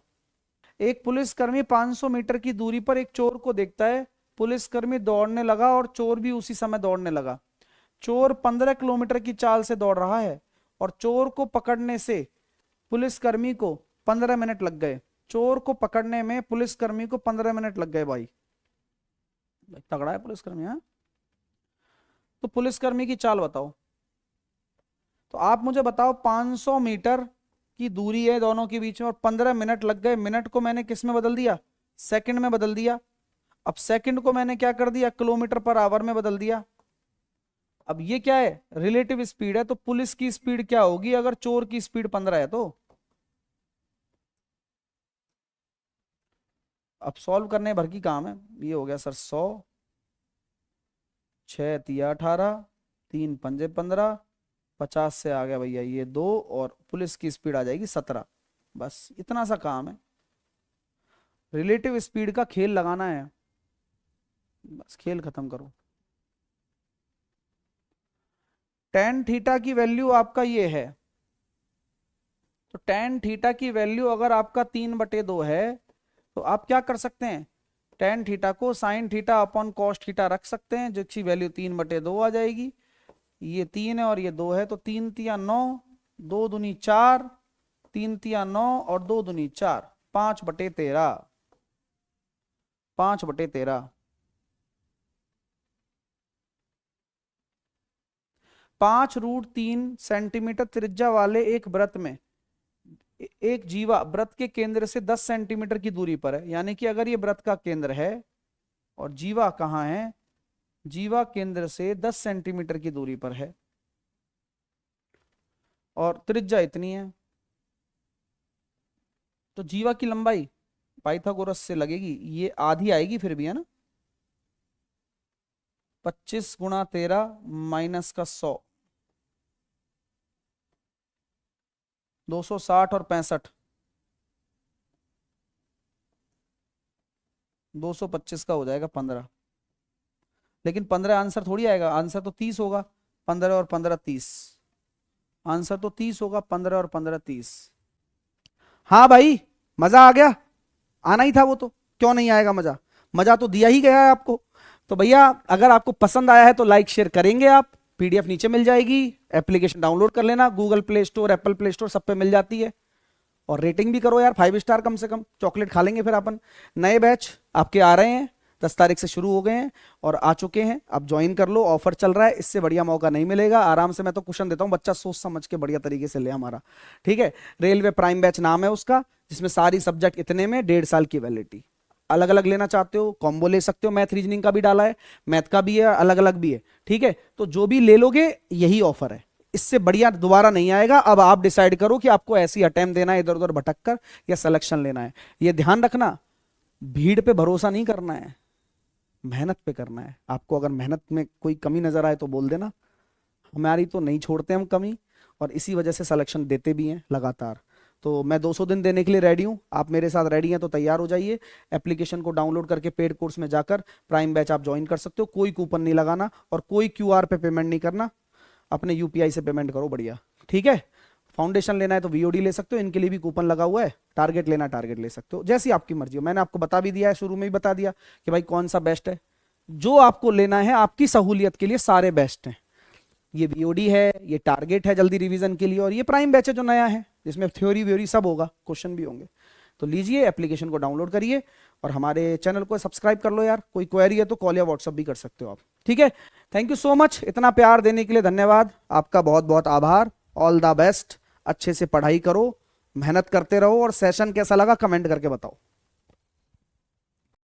एक पुलिसकर्मी 500 मीटर की दूरी पर एक चोर को देखता है। पुलिसकर्मी दौड़ने लगा और चोर भी उसी समय दौड़ने लगा। चोर 15 किलोमीटर की चाल से दौड़ रहा है और चोर को पकड़ने से पुलिसकर्मी को 15 मिनट लग गए। चोर को पकड़ने में पुलिसकर्मी को 15 मिनट लग गए भाई तगड़ा है पुलिसकर्मी। हाँ, तो पुलिसकर्मी की चाल बताओ। तो आप मुझे बताओ, 500 मीटर की दूरी है दोनों के बीच में और 15 मिनट लग गए। मिनट को मैंने किस में बदल दिया, सेकंड में बदल दिया। अब सेकंड को मैंने क्या कर दिया, किलोमीटर पर आवर में बदल दिया। अब ये क्या है, रिलेटिव स्पीड है, तो पुलिस की स्पीड क्या होगी अगर चोर की स्पीड 15 है तो। अब सॉल्व करने भर की काम है। ये हो गया सर 100, 6 तिया 18, 3 पंजे 15, 50 से आ गया भैया ये 2, और पुलिस की स्पीड आ जाएगी 17। बस इतना सा काम है, रिलेटिव स्पीड का खेल लगाना है, बस खेल खत्म करो। tan थीटा की वैल्यू आपका ये है, तो tan थीटा की वैल्यू अगर आपका 3/2 है तो आप क्या कर सकते हैं, tan थीटा को sin theta upon cos theta रख सकते हैं, जिसकी वैल्यू 3/2 आ जाएगी। ये 3 है और ये 2 है, तो 3 तिया 9, 2 दूनी 4, 3 तिया 9 और 2 दूनी 4, 5/13, 5/13। 5√3 सेंटीमीटर त्रिज्या वाले एक वृत्त में एक जीवा वृत्त के केंद्र से 10 सेंटीमीटर की दूरी पर है। यानी कि अगर ये वृत्त का केंद्र है और जीवा कहाँ है, जीवा केंद्र से 10 सेंटीमीटर की दूरी पर है और त्रिज्या इतनी है, तो जीवा की लंबाई पाइथागोरस से लगेगी, ये आधी आएगी फिर भी, है ना। 25 × 13 माइनस का 100, 260 और 65, 225 का हो जाएगा 15। लेकिन 15 आंसर थोड़ी आएगा, आंसर तो 30 होगा। 15 और 15 30, आंसर तो 30 होगा। 15 और 15 30। हाँ भाई मजा आ गया, आना ही था वो तो, क्यों नहीं आएगा मजा, मजा तो दिया ही गया है आपको। तो भैया अगर आपको पसंद आया है तो लाइक शेयर करेंगे आप, पीडीएफ नीचे मिल जाएगी, एप्लीकेशन डाउनलोड कर लेना, Google play store, Apple play store सब पे मिल जाती है। और रेटिंग भी करो यार, 5 स्टार कम से कम, चॉकलेट खा लेंगे फिर अपन। नए बैच आपके आ रहे हैं, 10 तारीख से शुरू हो गए हैं और आ चुके हैं। अब ज्वाइन कर लो, ऑफर चल रहा है, इससे बढ़िया मौका नहीं मिलेगा। आराम से मैं तो क्वेश्चन देता हूं, बच्चा सोच समझ के बढ़िया तरीके से ले हमारा, ठीक है। रेलवे प्राइम बैच नाम है उसका, जिसमें सारी सब्जेक्ट इतने में 1.5 साल की वैलिडिटी। अलग अलग लेना चाहते हो कॉम्बो ले सकते हो, मैथ रीजनिंग का भी डाला है, मैथ का भी है, अलग अलग भी है, ठीक है। तो जो भी ले लोगे यही ऑफर है, इससे बढ़िया दोबारा नहीं आएगा। अब आप डिसाइड करो कि आपको ऐसी अटेम्प्ट देना है इधर उधर भटक कर, या सिलेक्शन लेना है। ये ध्यान रखना, भीड़ पे भरोसा नहीं करना है, मेहनत पे करना है। आपको अगर मेहनत में कोई कमी नजर आए तो बोल देना, हमारी तो नहीं छोड़ते हम कमी, और इसी वजह से सिलेक्शन देते भी हैं लगातार। तो मैं 200 दिन देने के लिए रेडी हूं, आप मेरे साथ रेडी हैं तो तैयार हो जाइए। एप्लीकेशन को डाउनलोड करके पेड कोर्स में जाकर प्राइम बैच आप ज्वाइन कर सकते हो। कोई कूपन नहीं लगाना और कोई क्यूआर पे पेमेंट नहीं करना, अपने यूपीआई से पेमेंट करो, बढ़िया, ठीक है। फाउंडेशन लेना है तो वीओडी ले सकते हो, इनके लिए भी कूपन लगा हुआ है। टारगेट लेना टारगेट ले सकते हो, जैसी आपकी मर्जी हो। मैंने आपको बता भी दिया है, शुरू में ही बता दिया कि भाई कौन सा बेस्ट है। जो आपको लेना है आपकी सहूलियत के लिए सारे बेस्ट हैं। ये वीओडी है, ये टारगेट है जल्दी रिवीजन के लिए, और ये प्राइम बैच है जो नया है, जिसमें थ्योरी व्योरी सब होगा, क्वेश्चन भी होंगे। तो लीजिए एप्लीकेशन को डाउनलोड करिए और हमारे चैनल को सब्सक्राइब कर लो यार। कोई क्वेरी है तो कॉल या व्हाट्सअप भी कर सकते हो आप, ठीक है। थैंक यू सो मच, इतना प्यार देने के लिए धन्यवाद, आपका बहुत बहुत आभार। ऑल द बेस्ट, अच्छे से पढ़ाई करो, मेहनत करते रहो, और सेशन कैसा लगा कमेंट करके बताओ।